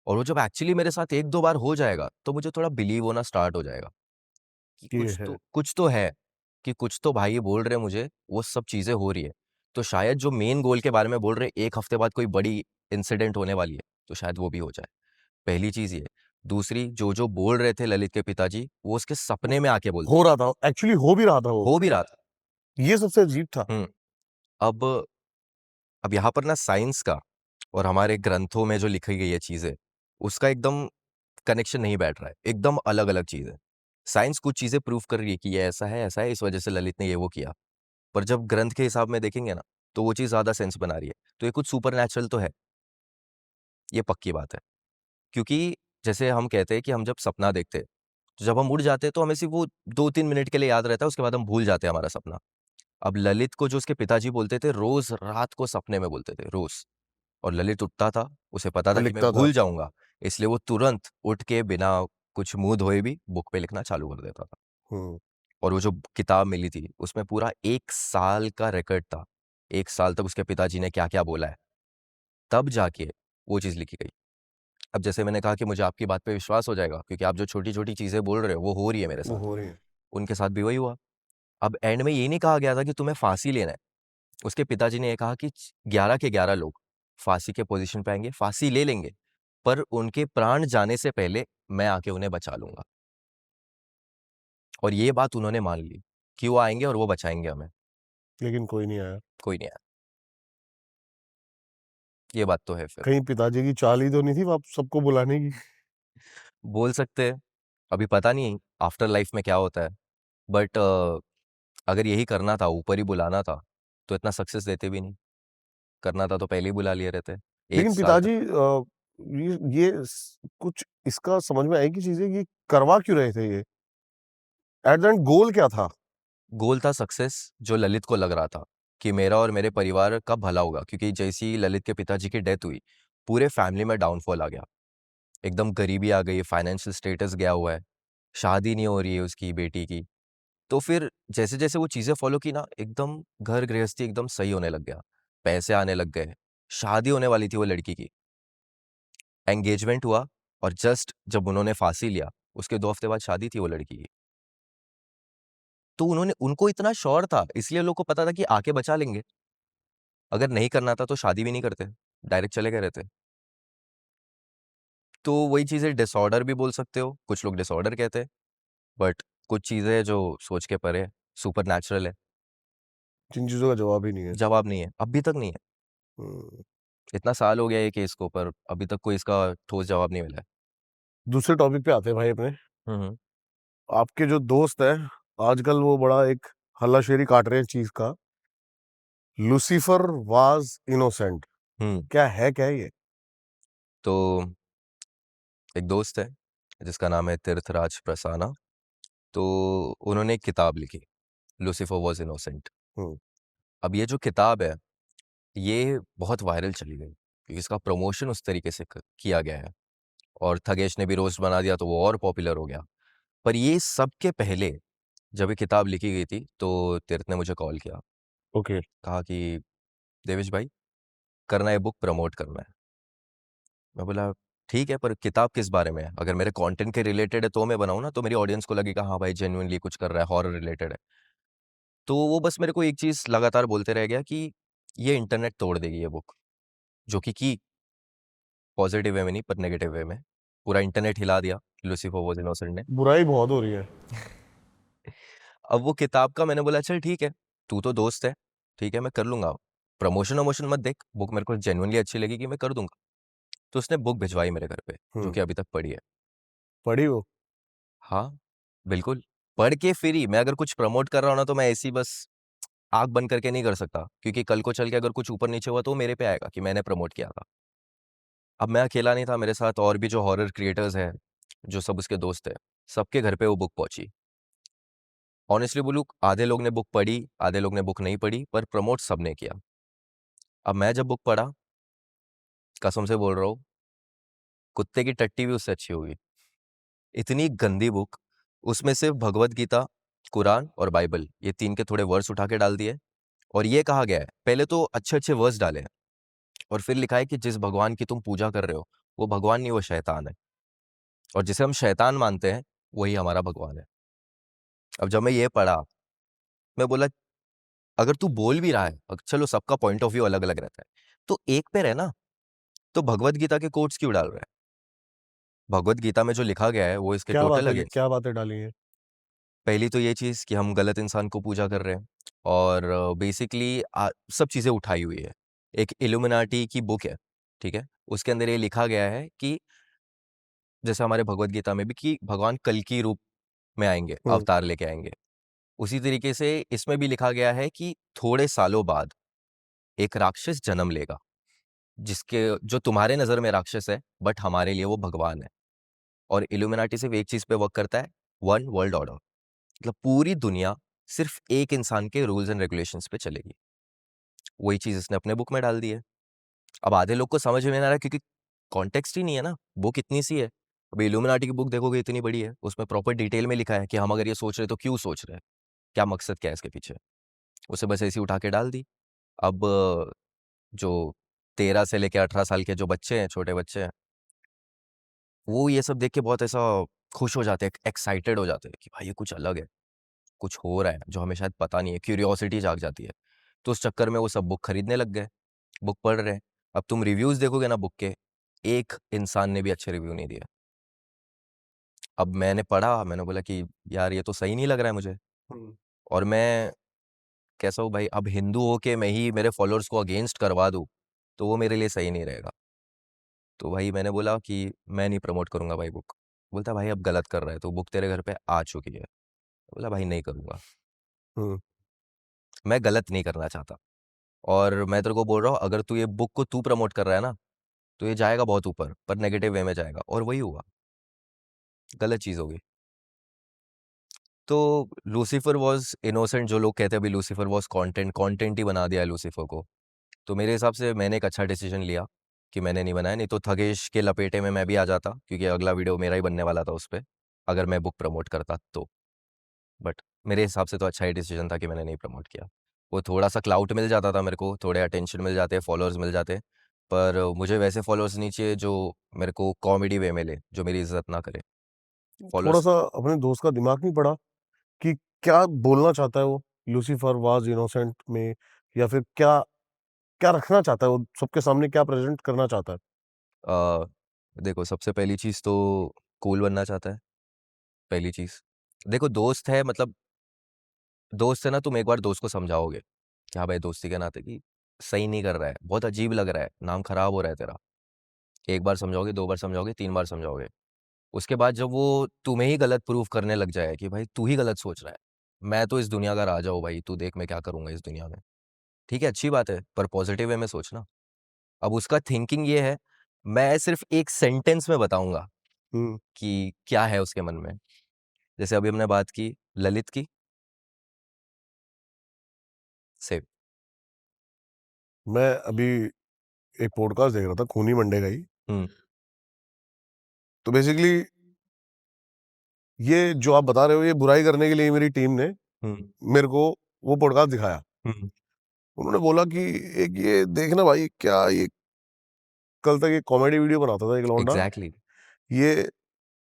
[SPEAKER 2] और वो जब एक्चुअली मेरे साथ 1-2 बार हो जाएगा, तो मुझे थोड़ा बिलीव होना स्टार्ट हो जाएगा कि
[SPEAKER 1] ये है।
[SPEAKER 2] कुछ तो है, कि कुछ तो भाई ये बोल रहे हैं मुझे, वो सब चीज़ें हो रही है। तो शायद जो मेन गोल के बारे में बोल रहे हैं, 1 हफ्ते बाद कोई बड़ी इंसिडेंट होने वाली है, तो शायद वो भी हो जाए। पहली चीज़ ये। दूसरी, जो बोल रहे थे ललित के पिताजी, वो उसके
[SPEAKER 1] वो
[SPEAKER 2] सपने में आके बोलते
[SPEAKER 1] हो
[SPEAKER 2] थे।
[SPEAKER 1] रहा था, एक्चुअली हो भी रहा था वो।
[SPEAKER 2] हो भी रहा था।
[SPEAKER 1] ये सबसे अजीब था।
[SPEAKER 2] हुँ। अब अब यहाँ पर ना साइंस का और हमारे ग्रंथों में जो लिखी गई है चीज़ें, उसका एकदम कनेक्शन नहीं बैठ रहा है, एकदम अलग-अलग चीज़ है। साइंस कुछ चीज़ें प्रूव कर रही है कि ये ऐसा है, इस वजह से ललित ने ये वो किया। पर जब ग्रंथ के हिसाब में देखेंगे ना, तो वो चीज़ ज़्यादा सेंस बना रही है। तो ये कुछ सुपरनैचुरल तो है। ये पक्की बात है। क्योंकि जैसे हम कहते हैं कि हम जब सपना देखते हैं, तो जब हम उड़ जाते हैं तो हमें सिर्फ वो 2-3 मिनट के लिए याद रहता है, उसके बाद हम भूल जाते हैं हमारा सपना। अब ललित को जो उसके पिताजी बोलते थे, रोज़ रात को सपने में बोलते थे, रोज़। और ललित उठता था, उसे पता था कि मैं
[SPEAKER 1] लिखता था।
[SPEAKER 2] भूल जाऊँगा, इसलिए वो तुरंत उठ के बिना कुछ मुँह धोए भी बुक पे लिखना चालू कर देता था।
[SPEAKER 1] हम्म।
[SPEAKER 2] और वो जो किताब मिली थी, उसमें पूरा 1 साल का रिकॉर्ड था। 1 साल तक उसके पिताजी ने क्या-क्या बोला है, तब जाके वो चीज़ लिखी गई। अब जैसे मैंने कहा कि मुझे आपकी बात पे विश्वास हो जाएगा क्योंकि आप जो छोटी-छोटी चीज़ें बोल रहे हो, वो हो रही है मेरे
[SPEAKER 1] वो
[SPEAKER 2] साथ।
[SPEAKER 1] हो रही है।
[SPEAKER 2] उनके साथ भी वही हुआ। अब एंड में ये नहीं कहा गया था कि तुम्हें फांसी लेना है। उसके पिताजी ने ये कहा कि 11 के 11 लोग फांसी के पोज़ीशन पे आएँगे, फांसी ले लेंगे, पर उनके प्राण जाने से पहले मैं आके उन्हें बचा लूँगा। और ये बात उन्होंने मान ली कि वो आएँगे और वो बचाएँगे हमें।
[SPEAKER 1] लेकिन कोई नहीं आया।
[SPEAKER 2] कोई नहीं आया। ये बात तो है फिर।
[SPEAKER 1] कहीं पिताजी की चाल ही तो नहीं थी आप सबको बुलाने की?
[SPEAKER 2] बोल सकते हैं, अभी पता नहीं आफ्टर लाइफ़ में क्या होता है, बट अगर यही करना था, ऊपर ही बुलाना था, तो इतना सक्सेस देते भी नहीं। करना था तो पहले ही बुला लिए रहते। 1
[SPEAKER 1] लेकिन
[SPEAKER 2] साल तक।
[SPEAKER 1] पिताजी कुछ इसका समझ में आई कि चीज़ें ये करवा क्यों रहे थे ये? एट द एंड गोल क्या था?
[SPEAKER 2] गोल था सक्सेस, जो ललित को लग रहा था कि मेरा और मेरे परिवार का भला होगा, क्योंकि जैसे ही ललित के पिताजी की डेथ हुई, पूरे फैमिली में डाउनफॉल आ गया। एकदम गरीबी आ गई, फाइनेंशियल स्टेटस गया हुआ है, शादी नहीं हो रही है उसकी बेटी की। तो फिर जैसे-जैसे वो चीज़ें फ़ॉलो की ना, एकदम घर गृहस्थी एकदम सही होने लग गया। पैसे आने लग गए, शादी होने वाली थी वो लड़की की। एंगेजमेंट हुआ और जस्ट जब उन्होंने फांसी लिया, उसके 2 हफ्ते बाद शादी थी वो लड़की की। तो उन्होंने उनको इतना श्योर था, इसलिए लोग को पता था कि आके बचा लेंगे। अगर नहीं करना था तो शादी भी नहीं करते, डायरेक्ट चले गए रहते। तो वही चीज़ें डिसऑर्डर भी बोल सकते हो, कुछ लोग डिसऑर्डर कहते हैं, बट कुछ चीज़ें जो सोच के परे है, सुपरनैचुरल है,
[SPEAKER 1] जिन चीज़ों का जवाब ही नहीं है।
[SPEAKER 2] जवाब नहीं है, अभी तक नहीं है।
[SPEAKER 1] हुँ।
[SPEAKER 2] इतना साल हो गया ये केस को, पर अभी तक कोई इसका ठोस जवाब नहीं मिला है।
[SPEAKER 1] दूसरे टॉपिक पे आते हैं भाई अपने।
[SPEAKER 2] हुँ, हुँ।
[SPEAKER 1] आपके जो दोस्त हैं, आजकल वो बड़ा एक हल्लाशेरी काट रहे हैं चीज़ का, लूसिफर वाज़ इनोसेंट।
[SPEAKER 2] हुँ,
[SPEAKER 1] क्या है ये?
[SPEAKER 2] तो एक दोस्त है, जिसका नाम है तीर्थराज प्रसाना, तो उन्होंने एक किताब लिखी, लूसिफर वॉज़ इनोसेंट।
[SPEAKER 1] हुँ।
[SPEAKER 2] अब ये जो किताब है, ये बहुत वायरल चली गई, क्योंकि इसका प्रमोशन उस तरीके से क किया गया है और थगेश ने भी रोस्ट बना दिया, तो वो और पॉपुलर हो गया। पर ये सबके पहले जब ये किताब लिखी गई थी, तो तीर्थ ने मुझे कॉल किया,
[SPEAKER 1] ओके।
[SPEAKER 2] कहा कि देवेश भाई, करना है बुक, प्रमोट करना है। मैं बोला ठीक है, पर किताब किस बारे में है? अगर मेरे कंटेंट के रिलेटेड है तो मैं बनाऊँ ना, तो मेरी ऑडियंस को लगेगा हाँ भाई जेन्युइनली कुछ कर रहा है, हॉरर रिलेटेड है। तो वो बस मेरे को एक चीज़ लगातार बोलते रह गया कि ये इंटरनेट तोड़ देगी ये बुक, जो कि की पॉजिटिव वे में नहीं, पर नेगेटिव वे में। पूरा इंटरनेट हिला दिया लूसिफर वॉज़ इनोसेंट ने।
[SPEAKER 1] बुराई बहुत हो रही है।
[SPEAKER 2] अब वो किताब का मैंने बोला चल ठीक है, तू तो दोस्त है, ठीक है मैं कर लूँगा। प्रमोशन-वमोशन मत देख, बुक मेरे को जेन्युइनली अच्छी लगी कि मैं कर दूँगा। तो उसने बुक भिजवाई मेरे घर पे, जो
[SPEAKER 1] हुँ।
[SPEAKER 2] कि अभी तक पड़ी है।
[SPEAKER 1] पढ़ी वो?
[SPEAKER 2] हाँ, बिल्कुल। पढ़ के फिर ही मैं अगर कुछ प्रमोट कर रहा हूँ ना, तो मैं ऐसे ही बस आँख बंद करके नहीं कर सकता, क्योंकि कल को चल के अगर कुछ ऊपर-नीचे हुआ तो वो मेरे पे आएगा कि मैंने प्रमोट किया था। अब मैं अकेला नहीं था, मेरे साथ और भी जो हॉरर क्रिएटर्स हैं, जो सब उसके दोस्त हैं, सबके घर पे वो बुक पहुँची। ऑनेस्टली बोलूँ, आधे लोग ने बुक पढ़ी, आधे लोग ने बुक नहीं पढ़ी, पर प्रमोट सबने किया। अब मैं जब बुक पढ़ा, कसम से बोल रहा हूँ, कुत्ते की टट्टी भी उससे अच्छी होगी। इतनी गंदी बुक, उसमें सिर्फ़ भगवद गीता, कुरान और बाइबल, ये 3 के थोड़े वर्स उठा के डाल दिए और ये कहा गया है, पहले तो अच्छे-अच्छे वर्स डाले हैं और फिर लिखा है कि जिस भगवान की तुम पूजा कर रहे हो, वो भगवान नहीं, वो शैतान है और जिसे हम शैतान मानते हैं, वही हमारा भगवान है। अब जब मैं ये पढ़ा, मैं बोला अगर तू बोल भी रहा है, चलो सबका पॉइंट ऑफ व्यू अलग-अलग रहता है, तो एक पे रह ना, तो भगवद गीता के कोट्स क्यों डाल रहा है? भगवद गीता में जो लिखा गया है, वो इसके टोटल अगेंस्ट है।
[SPEAKER 1] क्या बातें डाली हैं?
[SPEAKER 2] पहली तो ये चीज़ कि हम गलत इंसान को पूजा कर रहे हैं और बेसिकली सब चीज़ें उठाई हुई है। एक इल्यूमिनाटी की बुक है, ठीक है? उसके अंदर ये लिखा गया है कि जैसे हमारे भगवद गीता में भी कि भगवान कल्कि रूप में आएँगे,
[SPEAKER 1] हुँ।
[SPEAKER 2] अवतार लेके आएँगे। उसी तरीके से इसमें भी लिखा गया है कि थोड़े सालों बाद एक राक्षस जन्म लेगा, जिसके जो तुम्हारे नज़र में राक्षस है, बट हमारे लिए वो भगवान है। और इल्यूमिनाटी सिर्फ़ एक चीज़ पे वर्क करता है, वन वर्ल्ड ऑर्डर। मतलब पूरी दुनिया सिर्फ़ एक इंसान के रूल्स एंड रेगुलेशंस पे चलेगी। वही चीज़ इसने अपने बुक में डाल दी है। अब आधे लोग को समझ में नहीं आ रहा है क्योंकि कॉन्टेक्स्ट ही नहीं है ना, बुक इतनी सी है। अभी इल्यूमिनाटी की बुक देखोगे इतनी बड़ी है, उसमें प्रॉपर डिटेल में लिखा है कि हम अगर ये सोच रहे हैं तो क्यों सोच रहे हैं? क्या मकसद क्या है इसके पीछे? उसे बस ऐसे ही उठा के डाल दी। अब जो 13 से लेके 18 साल के जो बच्चे हैं, छोटे बच्चे हैं, वो ये सब देख के बहुत ऐसा खुश हो जाते हैं, एक्साइटेड हो जाते हैं कि भाई ये कुछ अलग है, कुछ हो रहा है जो हमें शायद पता नहीं है, क्यूरियोसिटी जाग जाती है। तो उस चक्कर में वो सब बुक खरीदने लग गए, बुक पढ़ रहे हैं। अब तुम रिव्यूज़ देखोगे ना बुक के, एक इंसान ने भी अच्छे रिव्यू नहीं दिए। अब मैंने पढ़ा, मैंने बोला कि यार ये तो सही नहीं लग रहा है मुझे।
[SPEAKER 1] हम्म।
[SPEAKER 2] और मैं कैसा हूँ भाई, अब हिंदू होके मैं ही मेरे फॉलोअर्स को अगेंस्ट करवा दूँ, तो वो मेरे लिए सही नहीं रहेगा। तो भाई मैंने बोला कि मैं नहीं प्रमोट करूँगा भाई बुक। बोलता भाई अब गलत कर रहा है, तो बुक तेरे घर पे आ चुकी है। बोला भाई नहीं करूँगा,
[SPEAKER 1] हम्म।
[SPEAKER 2] मैं गलत नहीं करना चाहता। और मैं तेरे को बोल रहा हूँ अगर तू ये बुक को तू प्रमोट कर रहा है ना, तो ये जाएगा बहुत ऊपर, पर नेगेटिव वे में जाएगा। और वही हुआ, गलत चीज़ होगी। तो लूसीफर वॉज़ इनोसेंट, जो लोग कहते हैं अभी लूसीफर वॉज़ कंटेंट, कंटेंट ही बना दिया है लूसीफर को। तो मेरे हिसाब से मैंने एक अच्छा डिसीजन लिया कि मैंने नहीं बनाया, नहीं तो थगेश के लपेटे में मैं भी आ जाता, क्योंकि अगला वीडियो मेरा ही बनने वाला था उस पे, अगर मैं बुक प्रमोट करता तो। बट मेरे हिसाब से तो अच्छा ही डिसीजन था कि मैंने नहीं प्रमोट किया। वो थोड़ा-सा क्लाउट मिल जाता था मेरे को, थोड़े अटेंशन मिल जाते, फॉलोअर्स मिल जाते, पर मुझे वैसे फॉलोअर्स नहीं चाहिए जो मेरे को कॉमेडी वे में ले, जो मेरी इज़्ज़त ना करे।
[SPEAKER 1] थोड़ा
[SPEAKER 2] फॉलोअर्स
[SPEAKER 1] सा अपने दोस्त का दिमाग नहीं पड़ा कि क्या बोलना चाहता है वो लूसीफर वाज इनोसेंट में, या फिर क्या क्या रखना चाहता है वो सबके सामने, क्या प्रेजेंट करना चाहता है?
[SPEAKER 2] अ, देखो सबसे पहली चीज़ तो कूल बनना चाहता है, पहली चीज़। देखो दोस्त है, मतलब दोस्त है ना, तुम एक बार दोस्त को समझाओगे कि हाँ भाई दोस्ती के नाते कि सही नहीं कर रहा है, बहुत अजीब लग रहा है, नाम खराब हो रहा है तेरा। एक बार समझाओगे, 2 बार समझाओगे, 3 बार समझाओगे। उसके बाद जब वो तुम्हें ही गलत प्रूफ करने लग जाए कि भाई तू ही गलत सोच रहा है, मैं तो इस दुनिया का राजा हूँ भाई, तू देख मैं क्या करूँगा इस दुनिया में। ठीक है, अच्छी बात है, पर पॉजिटिव वे में सोचना। अब उसका थिंकिंग ये है, मैं सिर्फ़ एक सेंटेंस में बताऊँगा
[SPEAKER 1] हुँ।
[SPEAKER 2] कि क्या है उसके मन में। जैसे अभी हमने बात की ललित की, सेम।
[SPEAKER 1] मैं अभी एक पॉडकास्ट देख रहा था, खूनी मंडे का ही।
[SPEAKER 2] हुँ,
[SPEAKER 1] तो बेसिकली ये जो आप बता रहे हो, ये बुराई करने के लिए मेरी टीम ने
[SPEAKER 2] हुँ,
[SPEAKER 1] मेरे को वो पॉडकास्ट दिखाया।
[SPEAKER 2] हुँ,
[SPEAKER 1] उन्होंने बोला कि एक ये देखना भाई, क्या ये कल तक एक कॉमेडी वीडियो बनाता था एक लौंडा।
[SPEAKER 2] एग्ज़ैक्टली।
[SPEAKER 1] ये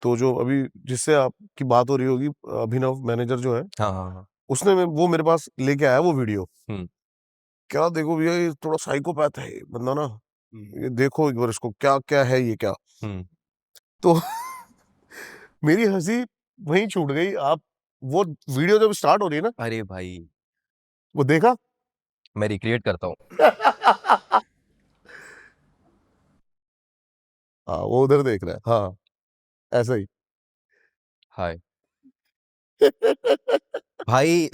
[SPEAKER 1] तो जो अभी जिससे आपकी बात हो रही होगी, अभिनव मैनेजर जो है,
[SPEAKER 2] हाँ, हाँ, हाँ।
[SPEAKER 1] उसने वो मेरे पास लेके आया वो वीडियो।
[SPEAKER 2] हुँ,
[SPEAKER 1] क्या देखो भैया, ये थोड़ा साइकोपैथ है ये बंदा ना। ये देखो एक बार इसको, क्या-क्या है ये क्या?
[SPEAKER 2] हुँ।
[SPEAKER 1] तो मेरी हँसी वहीं छूट गई। आप वो वीडियो जब स्टार्ट हो रही है ना,
[SPEAKER 2] अरे भाई!
[SPEAKER 1] वो देखा?
[SPEAKER 2] मैं रिक्रिएट करता हूँ।
[SPEAKER 1] हाँ, वो उधर देख रहा है। हाँ, ऐसा ही।
[SPEAKER 2] हाय। भाई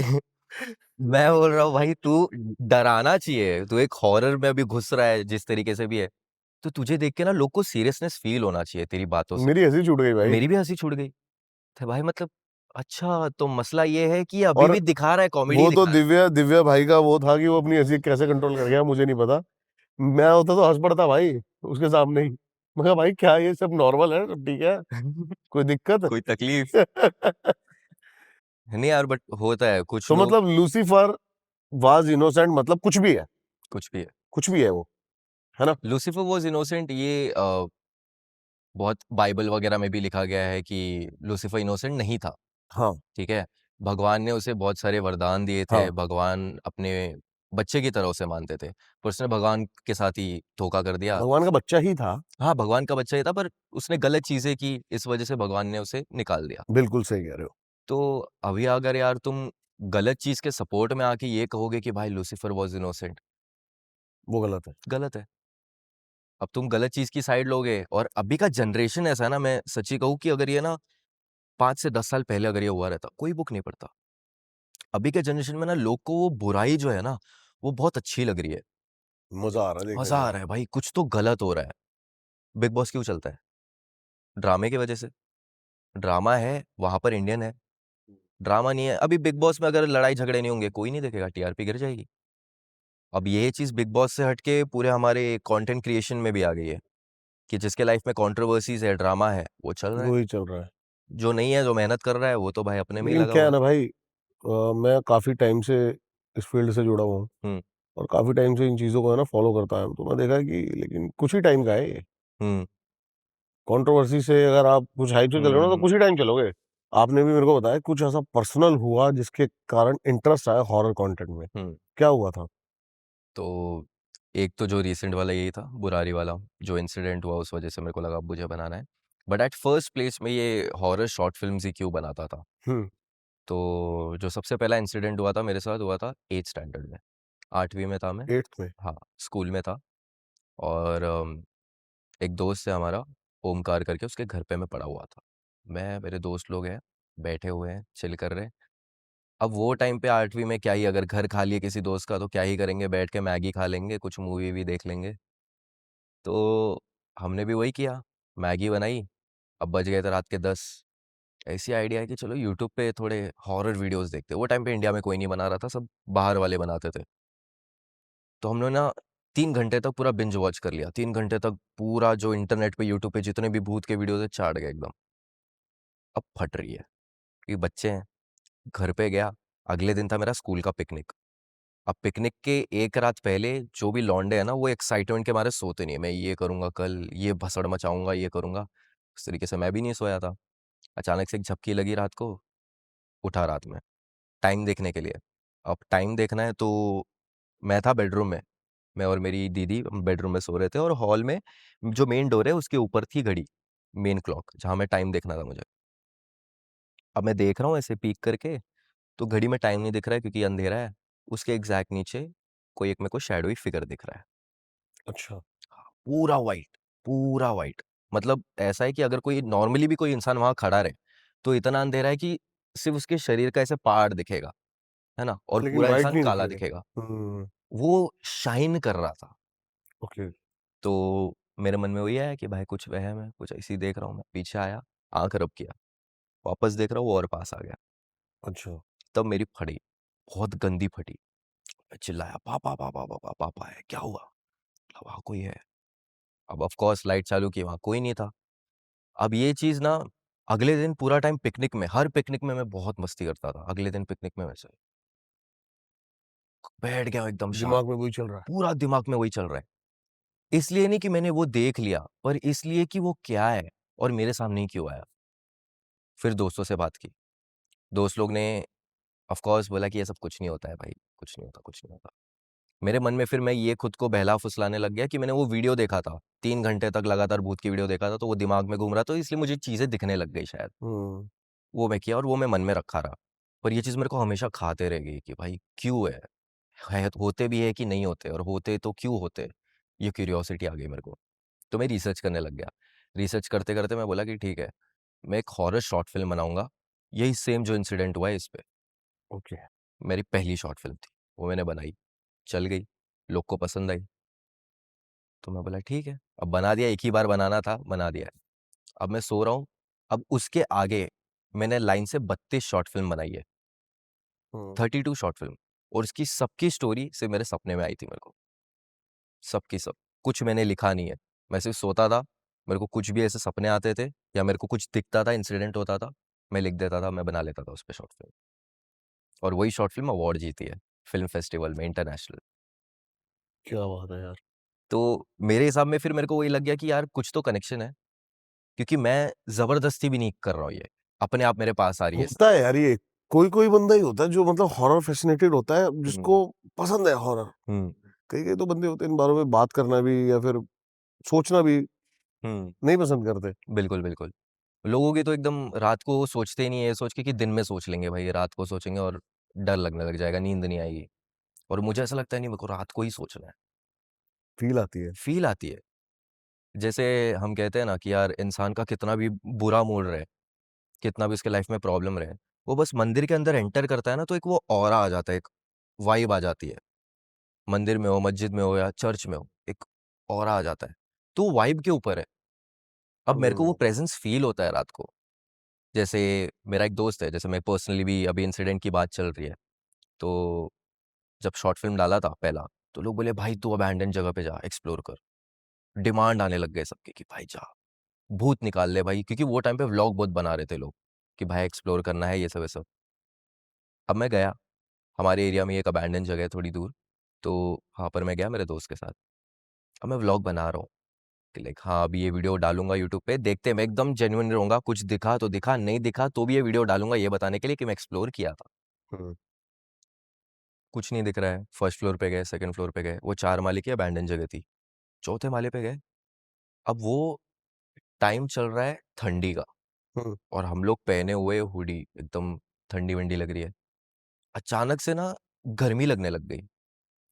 [SPEAKER 2] मैं बोल रहा हूँ भाई तू डराना चाहिए, तू एक हॉरर में अभी घुस रहा है जिस तरीके से भी है, तो तुझे देख के ना लोग को सीरियसनेस फ़ील होना चाहिए तेरी बातों से।
[SPEAKER 1] मेरी हँसी छूट गई भाई।
[SPEAKER 2] मेरी भी हँसी छूट गई। तो भाई मतलब अच्छा तो मसला ये है कि अभी
[SPEAKER 1] और
[SPEAKER 2] भी दिखा रहा है, कॉमेडी
[SPEAKER 1] वो तो
[SPEAKER 2] दिखा रहा है।
[SPEAKER 1] दिव्या दिव्या भाई का वो था कि वो अपनी हँसी कैसे कंट्रोल कर गया मुझे नहीं पता। मैं होता तो हँस पड़ता भाई, उसके सामने ही। मैं कहा भाई क्या ये सब नॉर्मल है, सब ठीक है, कोई दिक्कत?
[SPEAKER 2] कोई तकलीफ? नहीं यार बट होता है कुछ
[SPEAKER 1] तो
[SPEAKER 2] लोग।
[SPEAKER 1] मतलब लूसीफर वाज़ इनोसेंट मतलब
[SPEAKER 2] कुछ भी है।
[SPEAKER 1] कुछ भी है वो, है ना?
[SPEAKER 2] लूसिफर वाज़ इनोसेंट, ये बहुत बाइबल वगैरह में भी लिखा गया है कि लूसिफर इनोसेंट नहीं था,
[SPEAKER 1] हाँ,
[SPEAKER 2] ठीक है? भगवान ने उसे बहुत सारे वरदान दिए थे,
[SPEAKER 1] हाँ।
[SPEAKER 2] भगवान अपने बच्चे की तरह उसे मानते थे, पर उसने भगवान के साथ ही धोखा कर दिया।
[SPEAKER 1] भगवान का बच्चा ही था।
[SPEAKER 2] हाँ, भगवान का बच्चा ही था पर उसने गलत चीज़ें की, इस वजह से भगवान ने उसे निकाल दिया।
[SPEAKER 1] बिल्कुल सही कह रहे हो।
[SPEAKER 2] तो अभी अगर यार तुम गलत चीज़ के सपोर्ट में आके ये कहोगे कि भाई लूसिफर वाज़ इनोसेंट,
[SPEAKER 1] वो गलत है।
[SPEAKER 2] गलत है। अब तुम गलत चीज़ की साइड लोगे और अभी का जनरेशन ऐसा है ना, मैं सच्ची कहूँ कि अगर ये ना 5 से 10 साल पहले अगर ये हुआ रहता, कोई बुक नहीं पढ़ता। अभी के जनरेशन में ना लोग को वो बुराई जो है ना, वो बहुत अच्छी लग रही है।
[SPEAKER 1] मजा आ रहा है देखने
[SPEAKER 2] मजा
[SPEAKER 1] में।
[SPEAKER 2] आ रहा है भाई, कुछ तो गलत हो रहा है। बिग बॉस क्यों चलता है? ड्रामे की वजह से। ड्रामा है, वहां पर इंडियन है। ड्रामा नहीं है, अभी बिग बॉस में अगर लड़ाई झगड़े नहीं होंगे कोई नहीं देखेगा, टीआरपी गिर जाएगी। अब ये चीज बिग बॉस से हटके पूरे हमारे कंटेंट क्रिएशन में भी आ गई है, कि जिसके लाइफ में कंट्रोवर्सीज है, ड्रामा है, वो चल रहा है।
[SPEAKER 1] वही चल रहा है।
[SPEAKER 2] जो नहीं है, जो मेहनत कर रहा है, वो तो भाई अपने में ही
[SPEAKER 1] लेकिन
[SPEAKER 2] लगा
[SPEAKER 1] क्या
[SPEAKER 2] हुआ
[SPEAKER 1] है
[SPEAKER 2] है।
[SPEAKER 1] ना भाई, मैं काफी टाइम से इस फील्ड से जुड़ा हुआ हूँ,
[SPEAKER 2] हम्म।
[SPEAKER 1] और काफी टाइम से इन चीजों को है ना फॉलो करता है, तो मैं देखा कि लेकिन कुछ ही टाइम का है ये।
[SPEAKER 2] हम्म।
[SPEAKER 1] कंट्रोवर्सी से अगर आप कुछ हाइप से चल रहे हो ना, तो
[SPEAKER 2] हम्म।
[SPEAKER 1] कुछ ही टाइम चलोगे। आपने भी मेरे को बताया कुछ ऐसा पर्सनल हुआ जिसके कारण इंटरेस्ट आया हॉरर कंटेंट में।
[SPEAKER 2] हम्म।
[SPEAKER 1] क्या हुआ था?
[SPEAKER 2] तो एक तो जो रिसेंट वाला यही था, बुरारी वाला, जो इंसिडेंट हुआ उस वजह से मेरे को लगा अब मुझे बनाना है। बट एट फर्स्ट प्लेस में ये हॉरर शॉर्ट फिल्म्स ही क्यों बनाता था।
[SPEAKER 1] हम्म।
[SPEAKER 2] तो जो सबसे पहला इंसिडेंट हुआ था मेरे साथ, हुआ था 8th स्टैंडर्ड में। 8वीं में था मैं।
[SPEAKER 1] 8th में?
[SPEAKER 2] हाँ, स्कूल में था। और एक दोस्त है हमारा, ओमकार करके, उसके घर पे मैं पड़ा हुआ था। मैं, मेरे दोस्त लोग हैं, बैठे हुए हैं, चिल कर रहे हैं। अब वो टाइम पे 8वीं में क्या ही, अगर घर खाली है किसी दोस्त का तो क्या ही करेंगे, बैठ के मैगी खा लेंगे, कुछ मूवी भी देख लेंगे। तो हमने भी वही किया, मैगी बनाई। अब बज गए थे रात के 10। ऐसी आइडिया है कि चलो यूट्यूब पे थोड़े हॉरर वीडियोस देखते हैं। वो टाइम पे इंडिया में कोई नहीं बना रहा था, सब बाहर वाले बनाते थे। तो हमने ना 3 घंटे तक पूरा बिंज वॉच कर लिया। 3 घंटे तक पूरा जो इंटरनेट पे, यूट्यूब पे जितने भी भूत के वीडियोस है, चाट गए एकदम। अब फट रही है, कि बच्चे हैं। घर पे गया। अगले दिन था मेरा स्कूल का पिकनिक। अब पिकनिक के एक रात पहले जो भी लौंडे हैं ना, वो एक्साइटमेंट के मारे सोते नहीं है। मैं ये करूंगा, कल ये भसड़ मचाऊंगा, ये करूंगा। उस तरीके से मैं भी नहीं सोया था। अचानक से एक झपकी लगी रात को। उठा रात में टाइम देखने के लिए। अब टाइम देखना है तो मैं था बेडरूम में। मैं और मेरी दीदी हम बेडरूम में सो रहे थे, और हॉल में जो मेन डोर है उसके ऊपर थी घड़ी, मेन क्लॉक, जहाँ मैं टाइम देखना था मुझे। अब मैं देख रहा हूँ ऐसे पीक करके, तो घड़ी में टाइम नहीं दिख रहा है क्योंकि अंधेरा है। उसके एग्जैक्ट नीचे कोई एक मेरे को शैडोई फिगर दिख रहा है।
[SPEAKER 1] अच्छा।
[SPEAKER 2] हाँ, पूरा वाइट, पूरा वाइट। मतलब ऐसा है कि अगर कोई नॉर्मली भी कोई इंसान वहां खड़ा रहे, तो इतना अंधेरा है कि सिर्फ उसके शरीर का ऐसे पार्ट दिखेगा, है ना, और
[SPEAKER 1] लेकिन
[SPEAKER 2] पूरा
[SPEAKER 1] वाइट
[SPEAKER 2] इंसान
[SPEAKER 1] नहीं
[SPEAKER 2] काला
[SPEAKER 1] दिखेगा।
[SPEAKER 2] दिखेगा।
[SPEAKER 1] हम्म।
[SPEAKER 2] वो शाइन कर रहा था।
[SPEAKER 1] ओके।
[SPEAKER 2] तो मेरे मन में वही आया कि भाई कुछ वहम है, कुछ ऐसी देख रहा हूँ मैं। पीछे आया, आंख रब किया, वापस देख रहा हूँ, वो और पास आ गया।
[SPEAKER 1] अच्छा।
[SPEAKER 2] तब मेरी फटी, बहुत गंदी फटी। मैं चिल्लाया, पापा पापा पापा पापा है, क्या हुआ? बोला, वहाँ कोई है। अब ऑफ कोर्स लाइट चालू की, वहाँ कोई नहीं था। अब ये चीज ना, अगले दिन पूरा टाइम पिकनिक में, हर पिकनिक में मैं बहुत मस्ती करता था। अगले दिन पिकनिक में वैसे बैठ गया एकदम शांत।
[SPEAKER 1] दिमाग में वही चल रहा है।
[SPEAKER 2] पूरा दिमाग में वही चल रहा है। इसलिए नहीं कि मैंने वो देख लिया, पर इसलिए कि वो क्या है और मेरे सामने ही क्यों आया। फिर दोस्तों से बात की। दोस्त लोग ने ऑफ कोर्स बोला कि ये सब कुछ नहीं होता है भाई, कुछ नहीं होता, कुछ नहीं होता। मेरे मन में फिर मैं ये खुद को बहला फुसलाने लग गया कि मैंने वो वीडियो देखा था, 3 घंटे तक लगातार भूत की वीडियो देखा था, तो वो दिमाग में घूम रहा, तो इसलिए मुझे चीजें दिखने लग गई शायद।
[SPEAKER 1] हम्म।
[SPEAKER 2] वो मैं किया और वो मैं मन में रखा रहा। पर ये चीज़ मेरे को हमेशा खाते रहेगी कि भाई क्यों है होते भी है कि नहीं होते, और होते तो क्यों होते। ये क्यूरियोसिटी आ गई मेरे को। तो मैं रिसर्च करने लग गया। रिसर्च करते करते मैं बोला कि ठीक है, मैं एक हॉरर शॉर्ट फिल्म बनाऊंगा, यही सेम जो इंसिडेंट हुआ है इस पे।
[SPEAKER 1] ओके।
[SPEAKER 2] मेरी पहली शॉर्ट फिल्म थी, वो मैंने बनाई, चल गई, लोग को पसंद आई। तो मैं बोला ठीक है, अब बना दिया, एक ही बार बनाना था, बना दिया है। अब मैं सो रहा हूँ। अब उसके आगे मैंने लाइन से 32 शॉर्ट फिल्म बनाई है।
[SPEAKER 1] हम्म।
[SPEAKER 2] 32 शॉर्ट फिल्म। और इसकी सबकी स्टोरी सिर्फ मेरे सपने में आई थी मेरे को। सबकी सब। कुछ मैंने लिखा नहीं है। मैं सिर्फ सोता था, मेरे को कुछ भी ऐसे सपने आते थे, या मेरे को कुछ दिखता था, इंसिडेंट होता था, मैं लिख देता था, मैं बना लेता था उस पर शॉर्ट फिल्म। और वही शॉर्ट फिल्म अवार्ड जीती है फिल्म फेस्टिवल में, इंटरनेशनल।
[SPEAKER 1] क्या बात है यार।
[SPEAKER 2] तो मेरे हिसाब में फिर मेरे को वही लग गया कि यार कुछ तो कनेक्शन है, क्योंकि मैं जबरदस्ती भी नहीं कर रहा हूँ, ये अपने आप मेरे पास आ रही है।
[SPEAKER 1] होता है यार ये, कोई कोई बंदा ही होता है जो मतलब हॉरर फैसिनेटेड होता है,
[SPEAKER 2] हम्म।
[SPEAKER 1] जिसको पसंद है हॉरर।
[SPEAKER 2] हम्म।
[SPEAKER 1] कई कई तो बंदे होते हैं इन बारों में बात करना भी या फिर सोचना भी
[SPEAKER 2] हम्म।
[SPEAKER 1] नहीं पसंद करते।
[SPEAKER 2] बिल्कुल बिल्कुल। लोगों की तो एकदम रात को सोचते ही नहीं है, ये सोच के कि दिन में सोच लेंगे भाई, रात को सोचेंगे और डर लगने लग जाएगा, नींद नहीं आएगी। और मुझे ऐसा लगता है नहीं, मेरे को रात को ही सोचना है।
[SPEAKER 1] फील आती है।
[SPEAKER 2] फील आती है। जैसे हम कहते हैं ना कि यार इंसान का कितना भी बुरा मूड रहे, कितना भी उसके लाइफ में प्रॉब्लम रहे, वो बस मंदिर के अंदर एंटर करता है ना, तो एक वो ऑरा आ जाता है, एक वाइब आ जाती है। मंदिर में हो, मस्जिद में हो या चर्च में हो, एक ऑरा आ जाता है। तो वाइब के ऊपर है। अब मेरे को वो
[SPEAKER 1] हुँ,
[SPEAKER 2] प्रेज़ेंस फ़ील होता है रात को। जैसे मेरा एक दोस्त है, जैसे मैं पर्सनली भी अभी इंसिडेंट की बात चल रही है, तो जब शॉर्ट फ़िल्म डाला था पहला, तो लोग बोले, "भाई तू अबैंडन जगह पे जा, एक्सप्लोर कर।" डिमांड आने लग गए सबके कि भाई जा, भूत निकाल ले भाई, क्योंकि वो टाइम पे व्लॉग बहुत बना रहे थे लोग, कि भाई एक्सप्लोर करना है, ये सब। अब मैं गया, हमारे एरिया में एक अबैंडन जगह है थोड़ी दूर, तो वहाँ पर मैं गया मेरे दोस्त के साथ। अब मैं व्लॉग बना रहा हूँ कि लाइक हाँ, अभी ये वीडियो डालूँगा यूट्यूब पे, देखते हैं, मैं एकदम जेन्युइन रहूँगा, कुछ दिखा तो दिखा, नहीं दिखा तो भी ये वीडियो डालूँगा ये बताने के लिए कि मैं एक्सप्लोर किया था।
[SPEAKER 1] हुँ,
[SPEAKER 2] कुछ नहीं दिख रहा है, फर्स्ट फ्लोर पे गए, सेकंड फ्लोर पे गए, वो 4 माले की अबैंडन जगह थी। चौथे माले पे गए, अब वो टाइम चल रहा है ठंडी का,
[SPEAKER 1] हुँ,
[SPEAKER 2] और हम लोग पहने हुए हुडी, एकदम ठंडी-वंडी लग रही है। अचानक से ना गर्मी लगने लग गई।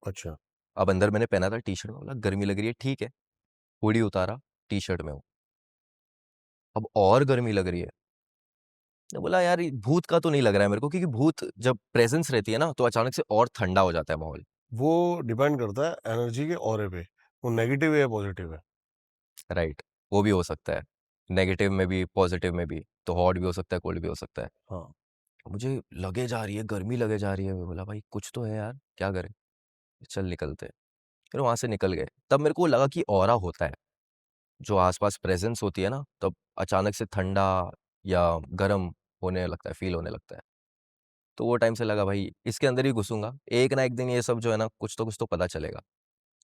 [SPEAKER 1] अच्छा।
[SPEAKER 2] अब अंदर मैंने पहना था टी-शर्ट, में बोला गर्मी लग रही है, ठीक है। हुडी उतारा, टी-शर्ट में हूँ। अब और गर्मी लग रही है। मैं बोला यार ये भूत का तो नहीं लग रहा है मेरे को, क्योंकि भूत जब प्रेज़ेंस रहती है ना, तो अचानक से और ठंडा हो जाता है माहौल।
[SPEAKER 1] वो डिपेंड करता है एनर्जी के ऑरे पे, वो नेगेटिव है या पॉज़िटिव है।
[SPEAKER 2] राइट, वो भी हो सकता है। नेगेटिव में भी, पॉज़िटिव में भी, तो हॉट भी हो सकता है, कोल्ड भी हो सकता है।
[SPEAKER 1] हाँ,
[SPEAKER 2] मुझे लगे जा रही है, गर्मी लगे जा रही है। मैं बोला भाई कुछ तो है यार, क्या करें? चल निकलते हैं। फिर वहाँ से निकल गए। तब मेरे को लगा कि ऑरा होता है। जो आस-पास प्रेज़ेंस होती है ना, तब अचानक से ठंडा या गरम होने लगता है, फ़ील होने लगता है। तो वो टाइम से लगा भाई इसके अंदर ही घुसूँगा। एक ना एक दिन ये सब जो है ना, कुछ तो पता चलेगा।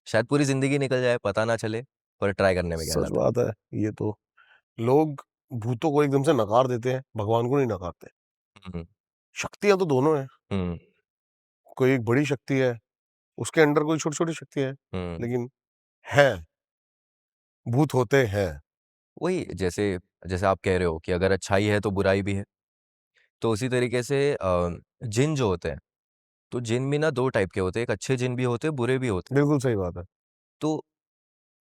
[SPEAKER 2] शायद पूरी ज़िंदगी निकल जाए, पता ना चले, पर ट्राई करने में क्या
[SPEAKER 1] सच
[SPEAKER 2] जाता है।
[SPEAKER 1] बात है। ये तो लोग भूतों को एकदम से नकार देते हैं, भगवान को नहीं नकारते।
[SPEAKER 2] हुँ,
[SPEAKER 1] शक्तियाँ तो दोनों हैं,
[SPEAKER 2] हुँ,
[SPEAKER 1] कोई एक बड़ी शक्ति है, उसके अंडर कोई छोटी-छोटी शक्ति है,
[SPEAKER 2] हुँ।
[SPEAKER 1] लेकिन हैं, भूत होते हैं।
[SPEAKER 2] वही जैसे जैसे आप कह रहे हो कि अगर अच्छाई है तो बुराई भी है। तो उसी तरीके से जिन जो होते हैं, तो जिन भी ना 2 टाइप के होते हैं, एक अच्छे जिन भी होते हैं, बुरे भी होते हैं।
[SPEAKER 1] बिल्कुल सही बात है।
[SPEAKER 2] तो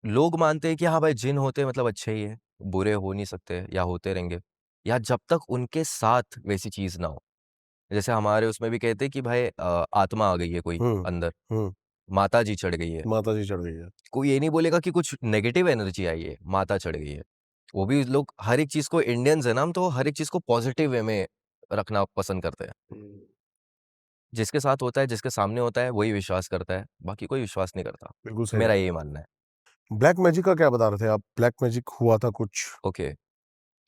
[SPEAKER 2] लोग मानते हैं कि हाँ भाई जिन होते हैं मतलब अच्छे ही है, बुरे हो नहीं सकते या होते रहेंगे, या जब तक उनके साथ वैसी चीज़ ना हो। जैसे हमारे उसमें भी कहते हैं कि भाई आत्मा आ गई है कोई
[SPEAKER 1] हुँ,
[SPEAKER 2] अंदर,
[SPEAKER 1] हुँ,
[SPEAKER 2] माता जी चढ़ गई है।
[SPEAKER 1] माताजी चढ़ गई है।
[SPEAKER 2] कोई ये नहीं बोलेगा कि कुछ नेगेटिव एनर्जी आई है, माता चढ़ गई है। वो भी लोग हर एक चीज़ को, इंडियंस है ना हम, तो हर एक चीज़ को पॉज़िटिव वे में रखना पसंद करते हैं।
[SPEAKER 1] हुँ।
[SPEAKER 2] जिसके साथ होता है, जिसके सामने होता है, वही विश्वास करता है, बाकी कोई विश्वास नहीं करता।
[SPEAKER 1] बिल्कुल सही
[SPEAKER 2] मेरा
[SPEAKER 1] बात
[SPEAKER 2] यही
[SPEAKER 1] है।
[SPEAKER 2] मानना है।
[SPEAKER 1] ब्लैक मैजिक का क्या बता रहे थे आप? ब्लैक मैजिक हुआ था कुछ?
[SPEAKER 2] ओके,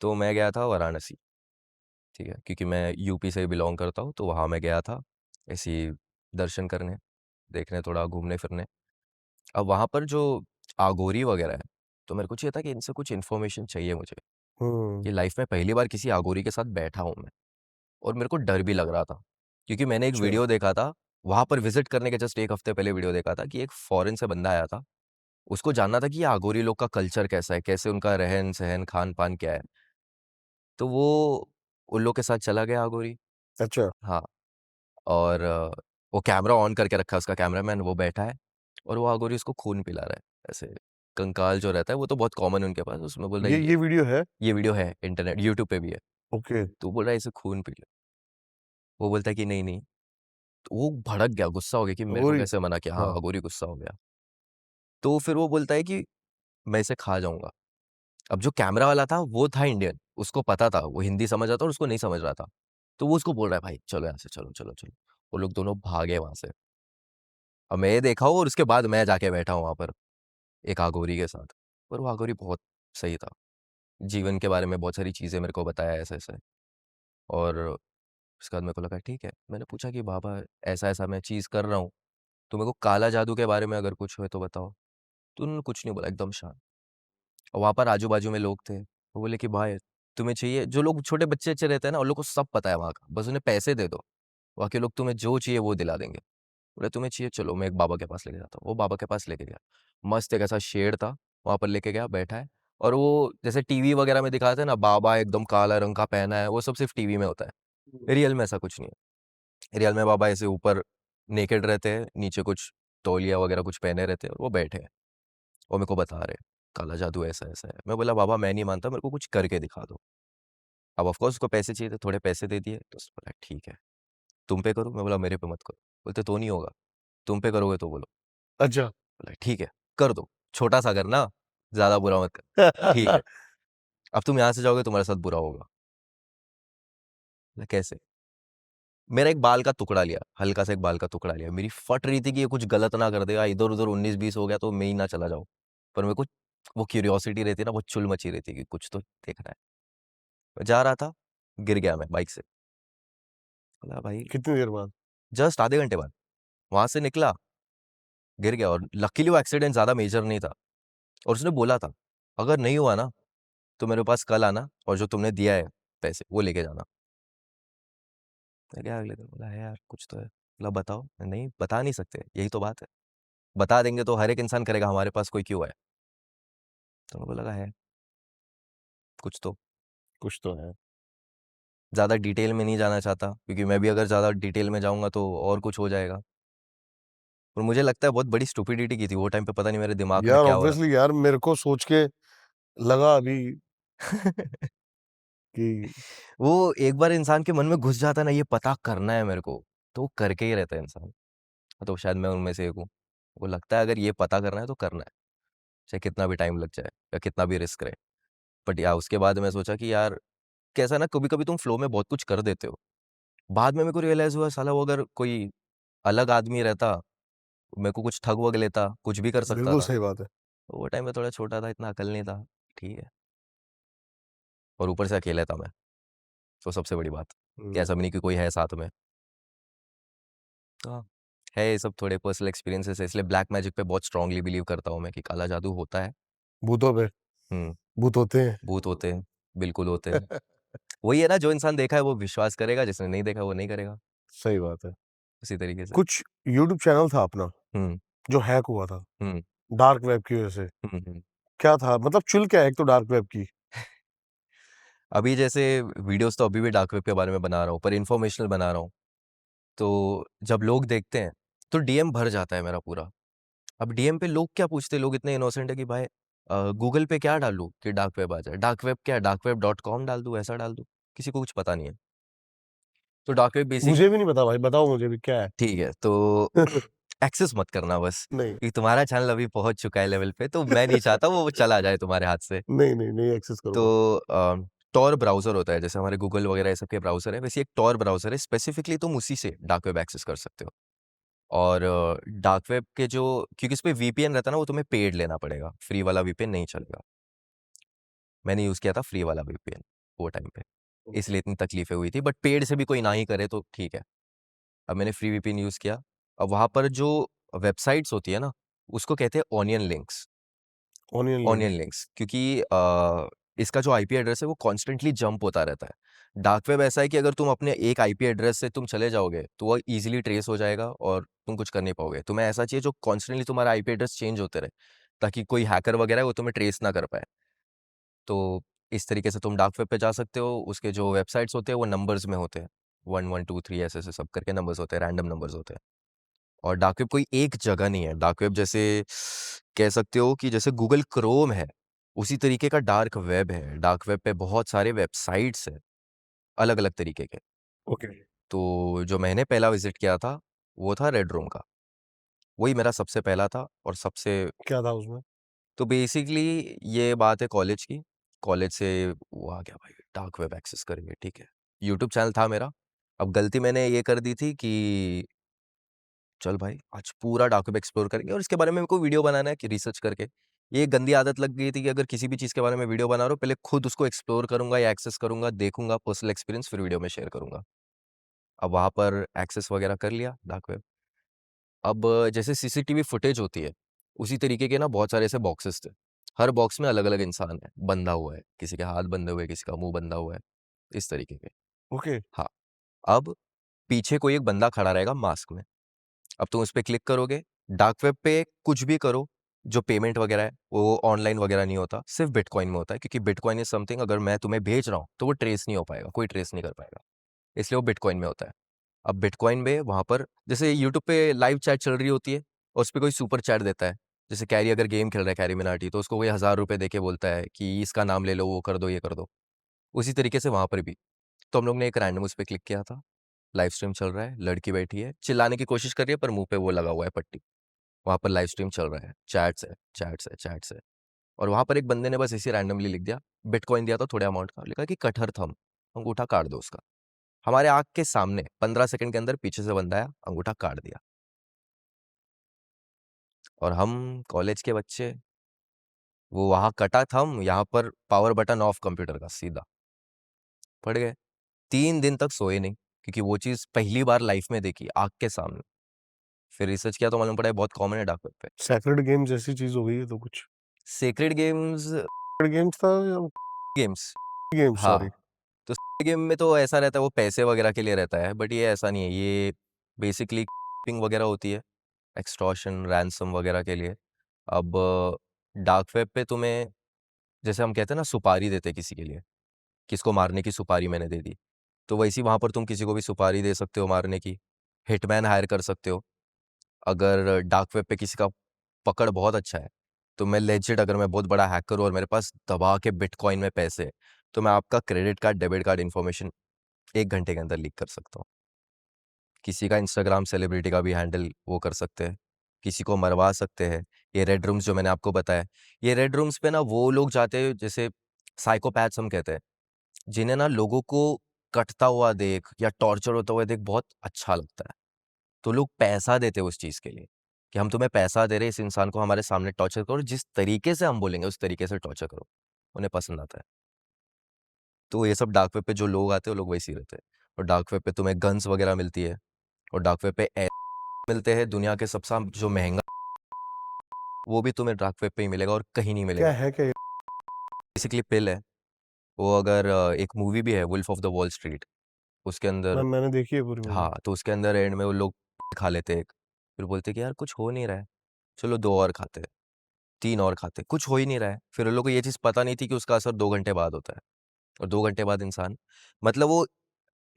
[SPEAKER 2] तो मैं गया था वाराणसी, ठीक है? क्योंकि मैं यूपी से बिलॉन्ग करता हूँ, तो वहाँ मैं गया था, ऐसे ही दर्शन करने, देखने, थोड़ा घूमने-फिरने। अब वहाँ पर जो अघोरी वगैरह है, तो मेरे को चाहिए था कि इनसे कुछ इन्फॉर्मेशन चाहिए मुझे,
[SPEAKER 1] हुँ,
[SPEAKER 2] कि लाइफ़ में पहली बार किसी अघोरी के साथ बैठा हूँ मैं, और मेरे को डर भी लग रहा था। क्योंकि मैंने एक
[SPEAKER 1] अच्छा।
[SPEAKER 2] वीडियो देखा था, वहाँ पर विज़िट करने के जस्ट 1 हफ़्ते पहले वीडियो देखा था कि एक फ़ॉरेन से बंदा आया था। उसको जानना था कि ये अघोरी लोग का कल्चर कैसा है, कैसे उनका रहन-सहन, खान-पान क्या है। तो वो उन लोग के साथ चला गया अघोरी।
[SPEAKER 1] अच्छा,
[SPEAKER 2] हाँ, और वो कैमरा ऑन करके रखा है, उसका कैमरामैन वो बैठा है, और वो अघोरी उसको खून पिला रहा है। ऐसे कंकाल जो रहता है वो तो बहुत कॉमन है उनके पास, उसमें बोल रहा है
[SPEAKER 1] ये वीडियो है?
[SPEAKER 2] ये वीडियो है इंटरनेट यूट्यूब पे भी है।
[SPEAKER 1] ओके।
[SPEAKER 2] तो बोल रहा है इसे खून पी ले। वो बोलता है कि नहीं, नहीं। तो वो भड़क गया, गुस्सा हो गया कि मेरे को
[SPEAKER 1] अघोरी?
[SPEAKER 2] कैसे मना किया? हाँ,
[SPEAKER 1] हाँ।
[SPEAKER 2] अघोरी गुस्सा हो गया। तो फिर वो बोलता है कि मैं इसे खा जाऊँगा। अब जो कैमरा वाला था वो था इंडियन, उसको पता था, वो हिंदी समझ रहा था और उसको नहीं समझ रहा था। तो वो उसको बोल रहा है भाई चलो यहाँ से, चलो, चलो, चलो। वो लोग दोनों भागे वहाँ से। अब मैं ये देखा हूँ और उसके बाद मैं जाके बैठा हूँ वहाँ पर, एक अघोरी के साथ। पर वो अघोरी बहुत सही था। जीवन के बारे में बहुत सारी चीज़ें मेरे को बताया ऐसे-ऐसे, और उसके बाद मेरे को लगा ठीक है। मैंने पूछा कि बाबा ऐसा-ऐसा मैं चीज़ कर रहा हूँ, तो मेरे को काला जादू के बारे में अगर कुछ है तो बताओ। तो उन्होंने कुछ नहीं बोला, एकदम शांत। और वहाँ पर आजू-बाजू में लोग थे। वो बोले कि भाई तुम्हें चाहिए, जो लोग छोटे बच्चे-वच्चे रहते हैं ना, उन लोग को सब पता है वहाँ का, बस उन्हें पैसे दे दो। वहाँ के लोग तुम्हें जो चाहिए वो दिला देंगे। बोले तुम्हें चाहिए चलो मैं एक बाबा के पास लेके जाता हूँ। वो बाबा के पास लेके गया। मस्त एक ऐसा शेर था, वहाँ पर लेके गया, बैठा है, और वो जैसे टीवी वगैरह में दिखाते हैं ना, बाबा एकदम काला रंग का पहना है, वो सब सिर्फ़ टीवी में होता है।
[SPEAKER 1] हुँ।
[SPEAKER 2] रियल में ऐसा कुछ नहीं है। रियल में बाबा ऐसे ऊपर नेकेड रहते हैं, नीचे कुछ तौलिया वगैरह कुछ पहने रहते हैं और वो बैठे हैं। वो मेरे को बता रहे हैं, काला जादू ऐसा-ऐसा है। मैं बोला बाबा मैं नहीं मानता, मेरे को कुछ करके दिखा दो। अब ऑफ कोर्स उसको पैसे चाहिए थे, थोड़े पैसे दे दिए, तो उसने बोला ठीक है, तुम पे करो? मैं बोला मेरे पे मत करो। बोलते तो नहीं होगा, तुम पे करोगे तो बोलो।
[SPEAKER 1] अच्छा।
[SPEAKER 2] बोला ठीक है, कर दो, छोटा-सा करना, ज़्यादा बुरा मत कर। ठीक है, अब तुम यहाँ से जाओगे तुम्हारे साथ बुरा होगा। बोला कैसे? मेरा एक बाल का टुकड़ा लिया, हल्का सा एक बाल का टुकड़ा लिया। मेरी फट रही थी कि ये कुछ गलत ना कर देगा, इधर-उधर 19-20 हो गया तो मैं ही ना चला जाऊँ। पर मेरे को वो क्यूरियोसिटी रहती है ना, वो चुल मची रहती है कि कुछ तो देखना है। मैं जा रहा था, गिर गया मैं बाइक से। बोला भाई
[SPEAKER 1] कितनी देर बाद?
[SPEAKER 2] जस्ट आधे घंटे बाद। वहाँ से निकला, गिर गया और लकीली वो एक्सीडेंट ज़्यादा मेजर नहीं था। और उसने बोला था, "अगर नहीं हुआ ना, तो मेरे पास कल आना और जो तुमने दिया है पैसे, वो लेके जाना।" मैं गया अगले दिन, बोला, "है यार, कुछ तो है।" बोला, "बताओ।" "नहीं, बता नहीं सकते, यही तो बात है। बता देंगे तो हर एक इंसान करेगा, हमारे पास कोई क्यों है?" तो मेरे को लगा है, कुछ तो।
[SPEAKER 1] कुछ तो है।
[SPEAKER 2] ज़्यादा डिटेल में नहीं जाना चाहता, क्योंकि मैं भी अगर ज़्यादा डिटेल में जाऊँगा तो और कुछ हो जाएगा। और मुझे लगता है बहुत बड़ी स्टुपिडिटी की थी, वो टाइम पे पता नहीं मेरे दिमाग में
[SPEAKER 1] यार
[SPEAKER 2] क्या हो रहा
[SPEAKER 1] ऑब्वियसली यार मेरे को सोच के लगा अभी
[SPEAKER 2] था।
[SPEAKER 1] कि
[SPEAKER 2] वो एक बार इंसान के मन में घुस जाता है ना, ये पता करना है मेरे को, तो वो करके ही रहता है इंसान। तो शायद मैं उनमें से एक हूँ। वो लगता है अगर ये पता करना है तो करना है, चाहे कितना भी टाइम लग जाए या कितना भी रिस्क रहे। बट या उसके बाद मैं सोचा कि यार कैसा ना, कभी-कभी तुम फ्लो में बहुत कुछ कर देते हो। बाद में मेरे को रियलाइज़ हुआ साला वो अगर कोई अलग आदमी रहता, मेरे को कुछ ठग-वग लेता, कुछ भी कर सकता
[SPEAKER 1] बिल्कुल
[SPEAKER 2] था।
[SPEAKER 1] सही बात है।
[SPEAKER 2] तो वो टाइम में थोड़ा छोटा था, इतना अकल नहीं था, ठीक है। और ऊपर से अकेला था मैं, तो सबसे बड़ी बात, कि ऐसा भी नहीं कि कोई है साथ में। तो हाँ, है ये सब थोड़े पर्सनल एक्सपीरियंसेस है, इसलिए ब्लैक मैजिक पे बहुत स्ट्रांगली बिलीव करता हूँ मैं कि काला जादू होता है।
[SPEAKER 1] भूतों पे
[SPEAKER 2] हुँ,
[SPEAKER 1] भूत होते हैं।
[SPEAKER 2] भूत होते हैं, बिल्कुल होते हैं। वही है ना, जो इंसान देखा है वो विश्वास करेगा, जिसने नहीं देखा वो नहीं करेगा,
[SPEAKER 1] सही बात है।
[SPEAKER 2] उसी तरीके से।
[SPEAKER 1] कुछ यूट्यूब चैनल था अपना
[SPEAKER 2] हुँ,
[SPEAKER 1] जो हैक हुआ था
[SPEAKER 2] हुँ,
[SPEAKER 1] डार्क वेब की वजह से।
[SPEAKER 2] हुँ, हुँ।
[SPEAKER 1] क्या था? मतलब चुल क्या है एक तो डार्क वेब की।
[SPEAKER 2] अभी जैसे वीडियोज़ तो अभी भी डार्क वेब के बारे में बना रहा हूँ, पर इन्फॉर्मेशनल बना रहा हूँ। तो जब लोग देखते हैं, तो डीएम भर जाता है मेरा पूरा। अब डीएम पे लोग क्या पूछते हैं, लोग इतने इनोसेंट है कि भाई गूगल पे क्या डालूँ कि डार्क वेब आ जाए? डार्क वेब क्या है? डार्क वेब डॉट कॉम डाल दूँ, ऐसा डाल दूँ? किसी को कुछ पता नहीं है। तो डार्क वेब बेसिक
[SPEAKER 1] मुझे भी नहीं पता भाई, बताओ मुझे भी क्या है?
[SPEAKER 2] ठीक है, तो एक्सेस मत करना बस,
[SPEAKER 1] नहीं।
[SPEAKER 2] क्योंकि तुम्हारा चैनल अभी पहुँच चुका है लेवल पे, तो मैं नहीं चाहता वो चला जाए तुम्हारे हाथ से।
[SPEAKER 1] नहीं, नहीं, नहीं एक्सेस
[SPEAKER 2] तो
[SPEAKER 1] करूँगा।
[SPEAKER 2] टॉर ब्राउज़र होता है, जैसे हमारे गूगल वगैरह ये सब के ब्राउज़र है, वैसे एक टॉर ब्राउज़र है, स्पेसिफिकली तुम उसी से डार्क वेब एक्सेस कर सकते हो। और डार्क वेब के जो, क्योंकि इसपे वीपीएन रहता है ना, वो तुम्हें पेड लेना पड़ेगा, फ्री वाला वीपीएन नहीं चलेगा। मैंने यूज़ किया था फ्री वाला वीपीएन वो टाइम पे,
[SPEAKER 1] ओके।
[SPEAKER 2] इसलिए इतनी तकलीफ़ें हुई थी, बट पेड से भी कोई ना ही करे तो ठीक है। अब मैंने फ्री वीपीएन यूज़ किया, अब वहाँ पर जो वेबसाइट्स होती है ना, उसको कहते हैं onion links.
[SPEAKER 1] Onion
[SPEAKER 2] onion
[SPEAKER 1] links.
[SPEAKER 2] Links, क्योंकि इसका जो आईपी एड्रेस है वो कॉन्स्टेंटली जंप होता रहता है। डार्क वेब ऐसा है कि अगर तुम अपने एक आईपी एड्रेस से तुम चले जाओगे, तो वो ईज़िली ट्रेस हो जाएगा और तुम कुछ कर नहीं पाओगे। तुम्हें ऐसा चाहिए जो कॉन्स्टेंटली तुम्हारा आईपी एड्रेस चेंज होते रहे, ताकि कोई हैकर वगैरह है वो तुम्हें ट्रेस ना कर पाए। तो इस तरीके से तुम डार्क वेब पे जा सकते हो, उसके जो वेबसाइट्स होते हैं वो नंबर्स में होते हैं। 1, 1, 2, 3 ऐसे-ऐसे सब करके नंबर्स होते हैं, रैंडम नंबर्स होते हैं। और डार्क वेब कोई एक जगह नहीं है। डार्क वेब जैसे कह सकते हो कि जैसे गूगल क्रोम है, उसी तरीके का डार्क वेब है। डार्क वेब पे बहुत सारे वेबसाइट्स हैं, अलग-अलग तरीके के।
[SPEAKER 1] ओके।
[SPEAKER 2] तो जो मैंने पहला विज़िट किया था, वो था रेड रूम का। वही मेरा सबसे पहला था और सबसे
[SPEAKER 1] क्या था उसमें?
[SPEAKER 2] तो बेसिकली ये बात है कॉलेज की। कॉलेज से वो आ गया भाई, डार्क वेब एक्सेस करेंगे, ठीक है। यूट्यूब चैनल था मेरा। अब गलती मैंने ये कर दी थी कि चल भाई, आज पूरा डार्क वेब एक्सप्लोर करेंगे और इसके बारे में मेरे को वीडियो बनाना है कि रिसर्च करके। ये गंदी आदत लग गई थी कि अगर किसी भी चीज़ के बारे में वीडियो बना रहा हूँ, पहले खुद उसको एक्सप्लोर करूँगा या एक्सेस करूँगा, देखूँगा, पर्सनल एक्सपीरियंस फिर वीडियो में शेयर करूँगा। अब वहाँ पर एक्सेस वगैरह कर लिया डार्क वेब। अब जैसे सीसीटीवी फुटेज होती है, उसी तरीके के ना बहुत सारे ऐसे बॉक्सेस थे। हर बॉक्स में अलग-अलग इंसान है, बंधा हुआ है, किसी के हाथ बंधे हुए हैं, किसी का मुँह बंधा हुआ है, इस तरीके के।
[SPEAKER 1] ओके।
[SPEAKER 2] हाँ, अब पीछे कोई एक बंदा खड़ा रहेगा मास्क में। अब तुम उस पे क्लिक करोगे, डार्क वेब पे कुछ भी करो, जो पेमेंट वगैरह है, वो ऑनलाइन वगैरह नहीं होता, सिर्फ़ बिटकॉइन में होता है, क्योंकि बिटकॉइन इज़ समथिंग अगर मैं तुम्हें भेज रहा हूँ, तो वो ट्रेस नहीं हो पाएगा, कोई ट्रेस नहीं कर पाएगा, इसलिए वो बिटकॉइन में होता है। अब बिटकॉइन में वहाँ पर जैसे यूट्यूब पे लाइव चैट चल रही होती है और उसपे कोई सुपर चैट देता है, जैसे कैरी अगर गेम खेल रहा है कैरी मिनाटी, तो उसको कोई ₹1000 देके बोलता है कि इसका नाम ले लो, वो कर दो, ये कर दो। उसी तरीके से वहाँ पर भी। तो हम लोग ने एक रैंडम उस पे क्लिक किया था, लाइव स्ट्रीम चल रहा है, लड़की बैठी है, चिल्लाने की कोशिश कर रही है पर मुँह पे वो लगा हुआ है पट्टी। वहाँ पर लाइव स्ट्रीम चल रहा है, चैट्स है, चैट्स है, चैट्स है। और वहाँ पर एक बंदे ने बस ऐसे रैंडमली लिख दिया, बिटकॉइन दिया था थोड़े अमाउंट का, लिखा कि कटहर थंब, अंगूठा काट दो उसका। हमारे आँख के सामने 15 सेकंड के अंदर पीछे से बंदा आया, अंगूठा काट दिया। और हम कॉलेज के बच्चे, वो वहाँ कटा थंब, यहाँ पर पावर बटन ऑफ कंप्यूटर का सीधा। पड़ गए। 3 दिन तक सोए नहीं, क्योंकि वो चीज़ पहली बार लाइफ में देखी, आँख के सामने। फिर रिसर्च किया तो मालूम पड़ा है बहुत कॉमन है डार्क वेब पे।
[SPEAKER 1] सैक्रेड गेम जैसी चीज हो गई है तो कुछ।
[SPEAKER 2] सेक्रेड गेम्स,
[SPEAKER 1] गेम्स था या
[SPEAKER 2] गेम्स,
[SPEAKER 1] गेम, सॉरी।
[SPEAKER 2] हाँ। तो गेम में तो ऐसा रहता है, वो पैसे वगैरह के लिए रहता है, बट ये ऐसा नहीं है। ये बेसिकली पिंग वगैरह होती है, एक्सटॉर्शन, रैंसम वगैरह के लिए। अब डार्क वेब पे तुम्हें, जैसे हम कहते हैं ना सुपारी देते किसी के लिए, किसको मारने की सुपारी मैंने दे दी, तो वैसी वहाँ पर तुम किसी को भी सुपारी दे सकते हो मारने की। हिटमैन हायर कर सकते हो। अगर डार्क वेब पे किसी का पकड़ बहुत अच्छा है, तो मैं लेजिट, अगर मैं बहुत बड़ा हैकर हूँ और मेरे पास दबा के बिटकॉइन में पैसे हैं, तो मैं आपका credit card, debit card information 1 घंटे के अंदर लीक कर सकता हूँ। किसी का इंस्टाग्राम सेलिब्रिटी का भी हैंडल वो कर सकते हैं, किसी को मरवा सकते हैं। ये रेड रूम्स जो मैंने आपको बताया, ये रेड रूम्स पे ना वो लोग जाते हैं जैसे साइकोपैथ्स हम कहते हैं, जिन्हें ना लोगों को कटता हुआ देख या टॉर्चर होता हुआ देख बहुत अच्छा लगता है। तो लोग पैसा देते हैं उस चीज़ के लिए, कि हम तुम्हें पैसा दे रहे हैं, इस इंसान को हमारे सामने टॉर्चर करो, जिस तरीके से हम बोलेंगे उस तरीके से टॉर्चर करो। उन्हें पसंद आता है। तो ये सब डार्क वेब पे जो लोग आते हैं, वो लोग वैसे ही रहते हैं। और डार्क वेब पे तुम्हें गन्स वगैरह मिलती है, और डार्क वेब पे मिलते हैं दुनिया के सबसे जो महंगा, वो भी तुम्हें डार्क वेब पे ही मिलेगा और कहीं नहीं
[SPEAKER 1] क्या
[SPEAKER 2] मिलेगा।
[SPEAKER 1] है क्या ये?
[SPEAKER 2] बेसिकली पिल है वो। अगर एक मूवी भी है Wolf of the Wall Street, उसके अंदर,
[SPEAKER 1] मैंने देखी है पूरी मूवी।
[SPEAKER 2] हाँ, तो उसके अंदर एंड में वो लोग खा लेते हैं एक, फिर बोलते हैं कि यार कुछ हो नहीं रहा है, चलो 2 और खाते हैं, 3 और खाते हैं, कुछ हो ही नहीं रहा है। फिर उन लोगों को ये चीज़ पता नहीं थी कि उसका असर 2 घंटे बाद होता है। और 2 घंटे बाद इंसान, मतलब वो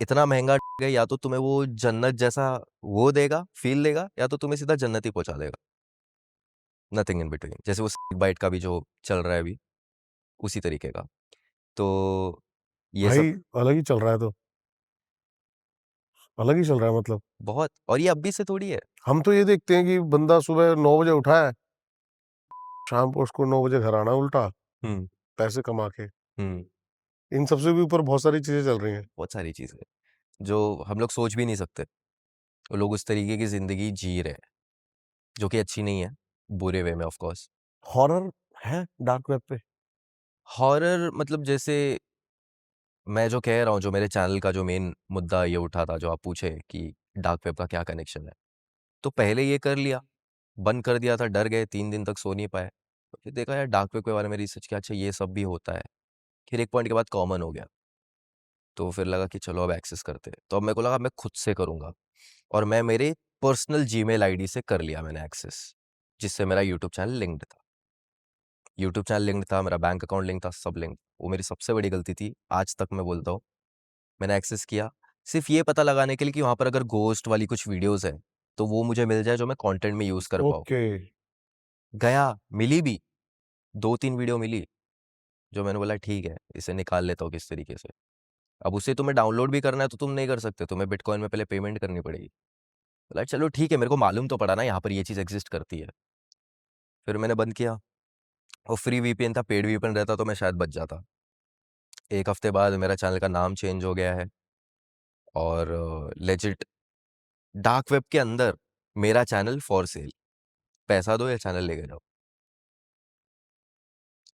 [SPEAKER 2] इतना महँगा है, या तो तुम्हें वो जन्नत जैसा वो देगा, फ़ील देगा, या तो तुम्हें सीधा जन्नत ही पहुँचा देगा। Nothing in between. जैसे वो स्नेक बाइट का भी जो चल रहा है अभी, उसी तरीके का। तो ये सब
[SPEAKER 1] भाई अलग ही चल रहा है तो, अलग ही चल रहा है मतलब।
[SPEAKER 2] बहुत, और ये अभी से थोड़ी है।
[SPEAKER 1] हम तो ये देखते हैं कि बंदा सुबह 9 बजे उठा है, शाम को उसको 9 बजे घर आना उल्टा,
[SPEAKER 2] हुँ,
[SPEAKER 1] पैसे कमा के।
[SPEAKER 2] हुँ,
[SPEAKER 1] इन सबसे भी ऊपर बहुत सारी चीज़ें चल रही हैं।
[SPEAKER 2] बहुत सारी चीज़ें, जो हम लोग सोच भी नहीं सकते। वो लोग उस तरीके की ज़िंदगी जी रहे हैं, जो कि अच्छी नहीं है, बुरे वे में ऑफ़ कोर्स।
[SPEAKER 1] हॉरर है डार्क वेब पे?
[SPEAKER 2] हॉरर मतलब जैसे मैं जो कह रहा हूँ, जो मेरे चैनल का जो मेन मुद्दा ये उठा था, जो आप पूछे कि डार्क वेब का क्या कनेक्शन है। तो पहले ये कर लिया, बंद कर दिया था, डर गए, 3 दिन तक सो नहीं पाए। तो फिर देखा यार डार्क वेब के बारे में रिसर्च किया, अच्छा ये सब भी होता है। फिर एक पॉइंट के बाद कॉमन हो गया। तो फिर लगा कि चलो अब एक्सेस करते हैं। तो अब मेरे को लगा मैं खुद से करूँगा, और मैं मेरे पर्सनल जीमेल आईडी से कर लिया मैंने एक्सेस, जिससे मेरा यूट्यूब चैनल लिंक्ड था। यूट्यूब चैनल लिंक्ड था, मेरा बैंक अकाउंट लिंक था, सब लिंक। वो मेरी सबसे बड़ी गलती थी, आज तक मैं बोलता हूँ। मैंने एक्सेस किया, सिर्फ़ ये पता लगाने के लिए कि वहाँ पर अगर घोस्ट वाली कुछ वीडियोज़ हैं, तो वो मुझे मिल जाए जो मैं कंटेंट में यूज़ कर पाऊँ।
[SPEAKER 1] ओके।
[SPEAKER 2] गया, मिली भी, 2-3 वीडियो मिली, जो मैंने बोला ठीक है, इसे निकाल लेता हूँ किसी तरीके से। अब उसे तुम्हें डाउनलोड भी करना है तो तुम नहीं कर सकते, तुम्हें बिटकॉइन में पहले पेमेंट करनी पड़ेगी। बोला चलो ठीक है, मेरे को मालूम तो पड़ा ना यहाँ पर ये चीज़ एक्ज़िस्ट करती है। फिर मैंने बंद किया, और फ्री वीपीएन था, पेड वीपीएन रहता तो मैं शायद बच जाता। 1 हफ्ते बाद मेरा चैनल का नाम चेंज हो गया है, और लेजिट डार्क वेब के अंदर मेरा चैनल फॉर सेल, पैसा दो या चैनल लेके जाओ।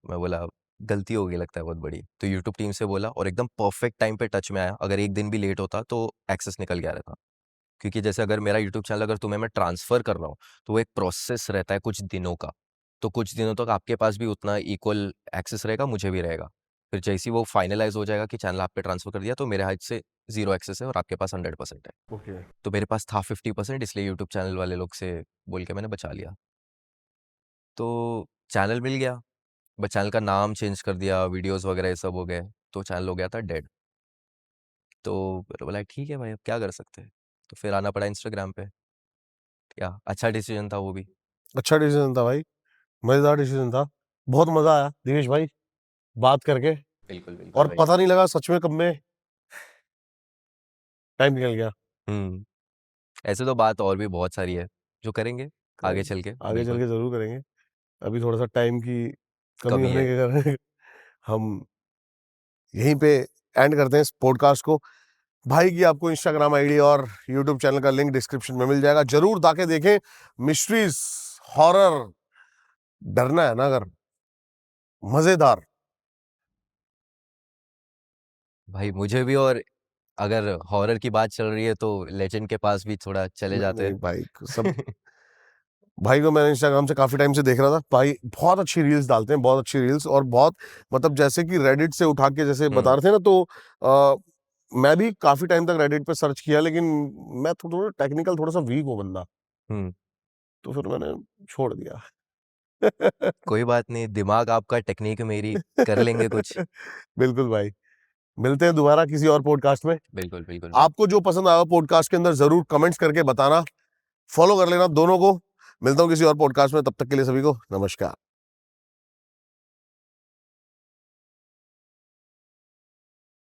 [SPEAKER 2] मैं बोला गलती हो गई लगता है बहुत बड़ी। तो यूट्यूब टीम से बोला, और एकदम परफेक्ट टाइम पे टच में आया। अगर 1 दिन भी लेट होता तो एक्सेस निकल गया रहता। क्योंकि जैसे अगर मेरा यूट्यूब चैनल अगर तुम्हें मैं ट्रांसफ़र कर रहा हूँ, तो वो एक प्रोसेस रहता है कुछ दिनों का। तो कुछ दिनों तक आपके पास भी उतना इक्वल एक्सेस रहेगा, मुझे भी रहेगा। फिर जैसे ही वो फाइनलाइज़ हो जाएगा कि चैनल आप पे ट्रांसफ़र कर दिया, तो मेरे हाथ से 0 एक्सेस है और आपके पास 100% है।
[SPEAKER 1] ओके।
[SPEAKER 2] तो मेरे पास था 50%, इसलिए यूट्यूब चैनल वाले लोग से बोल के मैंने बचा लिया। तो चैनल मिल गया, बस चैनल का नाम चेंज कर दिया, वीडियोज़ वगैरह ये सब हो गए, तो चैनल हो गया था डेड। तो मैंने बोला ठीक है भाई, अब क्या कर सकते हैं? तो फिर आना पड़ा इंस्टाग्राम पे। क्या अच्छा डिसीजन था वो भी।
[SPEAKER 1] अच्छा डिसीज़न था भाई, मज़ेदार डिसीज़न था। बहुत मज़ा आया दिनेश भाई बात करके,
[SPEAKER 2] बिल्कुल, बिल्कुल
[SPEAKER 1] और
[SPEAKER 2] भाई।
[SPEAKER 1] पता नहीं लगा सच में कब में टाइम निकल गया।
[SPEAKER 2] हुँ, ऐसे तो बात और भी बहुत सारी है, जो करेंगे। आगे चल के
[SPEAKER 1] आगे चल
[SPEAKER 2] बिल्कुल
[SPEAKER 1] के जरूर करेंगे। अभी थोड़ा सा टाइम की कमी
[SPEAKER 2] कमी
[SPEAKER 1] होने
[SPEAKER 2] है।
[SPEAKER 1] के कारण हम यहीं पे एंड करते हैं इस पॉडकास्ट को। भाई की आपको इंस्टाग्राम आईडी और यूट्यूब चैनल का लिंक डिस्क्रिप्शन में मिल जाएगा, जरूर जाके देखें। मिस्ट्रीज, हॉरर, डरना है ना अगर, मजेदार।
[SPEAKER 2] भाई मुझे भी, और अगर हॉरर की बात चल रही है तो लेजेंड के पास भी थोड़ा चले
[SPEAKER 1] नहीं
[SPEAKER 2] जाते
[SPEAKER 1] नहीं
[SPEAKER 2] हैं।
[SPEAKER 1] भाई, सब भाई को मैंने इंस्टाग्राम से काफी टाइम से देख रहा था। भाई बहुत अच्छी रील्स डालते हैं, बहुत अच्छी रील्स, और बहुत मतलब जैसे कि रेडिट से उठा के जैसे बता रहे थे ना, तो मैं भी काफी टाइम तक रेडिट पे सर्च किया, लेकिन मैं थोड़ा टेक्निकल, थोड़ा सा वीक हूँ बंदा,
[SPEAKER 2] हम्म
[SPEAKER 1] तो फिर मैंने छोड़ दिया।
[SPEAKER 2] कोई बात नहीं, दिमाग आपका टेक्निक मेरी, कर लेंगे कुछ।
[SPEAKER 1] बिल्कुल भाई, मिलते हैं दोबारा किसी और पॉडकास्ट में।
[SPEAKER 2] बिल्कुल बिल्कुल भाई।
[SPEAKER 1] आपको जो पसंद आया पॉडकास्ट के अंदर जरूर कमेंट्स करके बताना, फॉलो कर लेना दोनों को। मिलता हूँ किसी और पॉडकास्ट में, तब तक के लिए सभी को नमस्कार।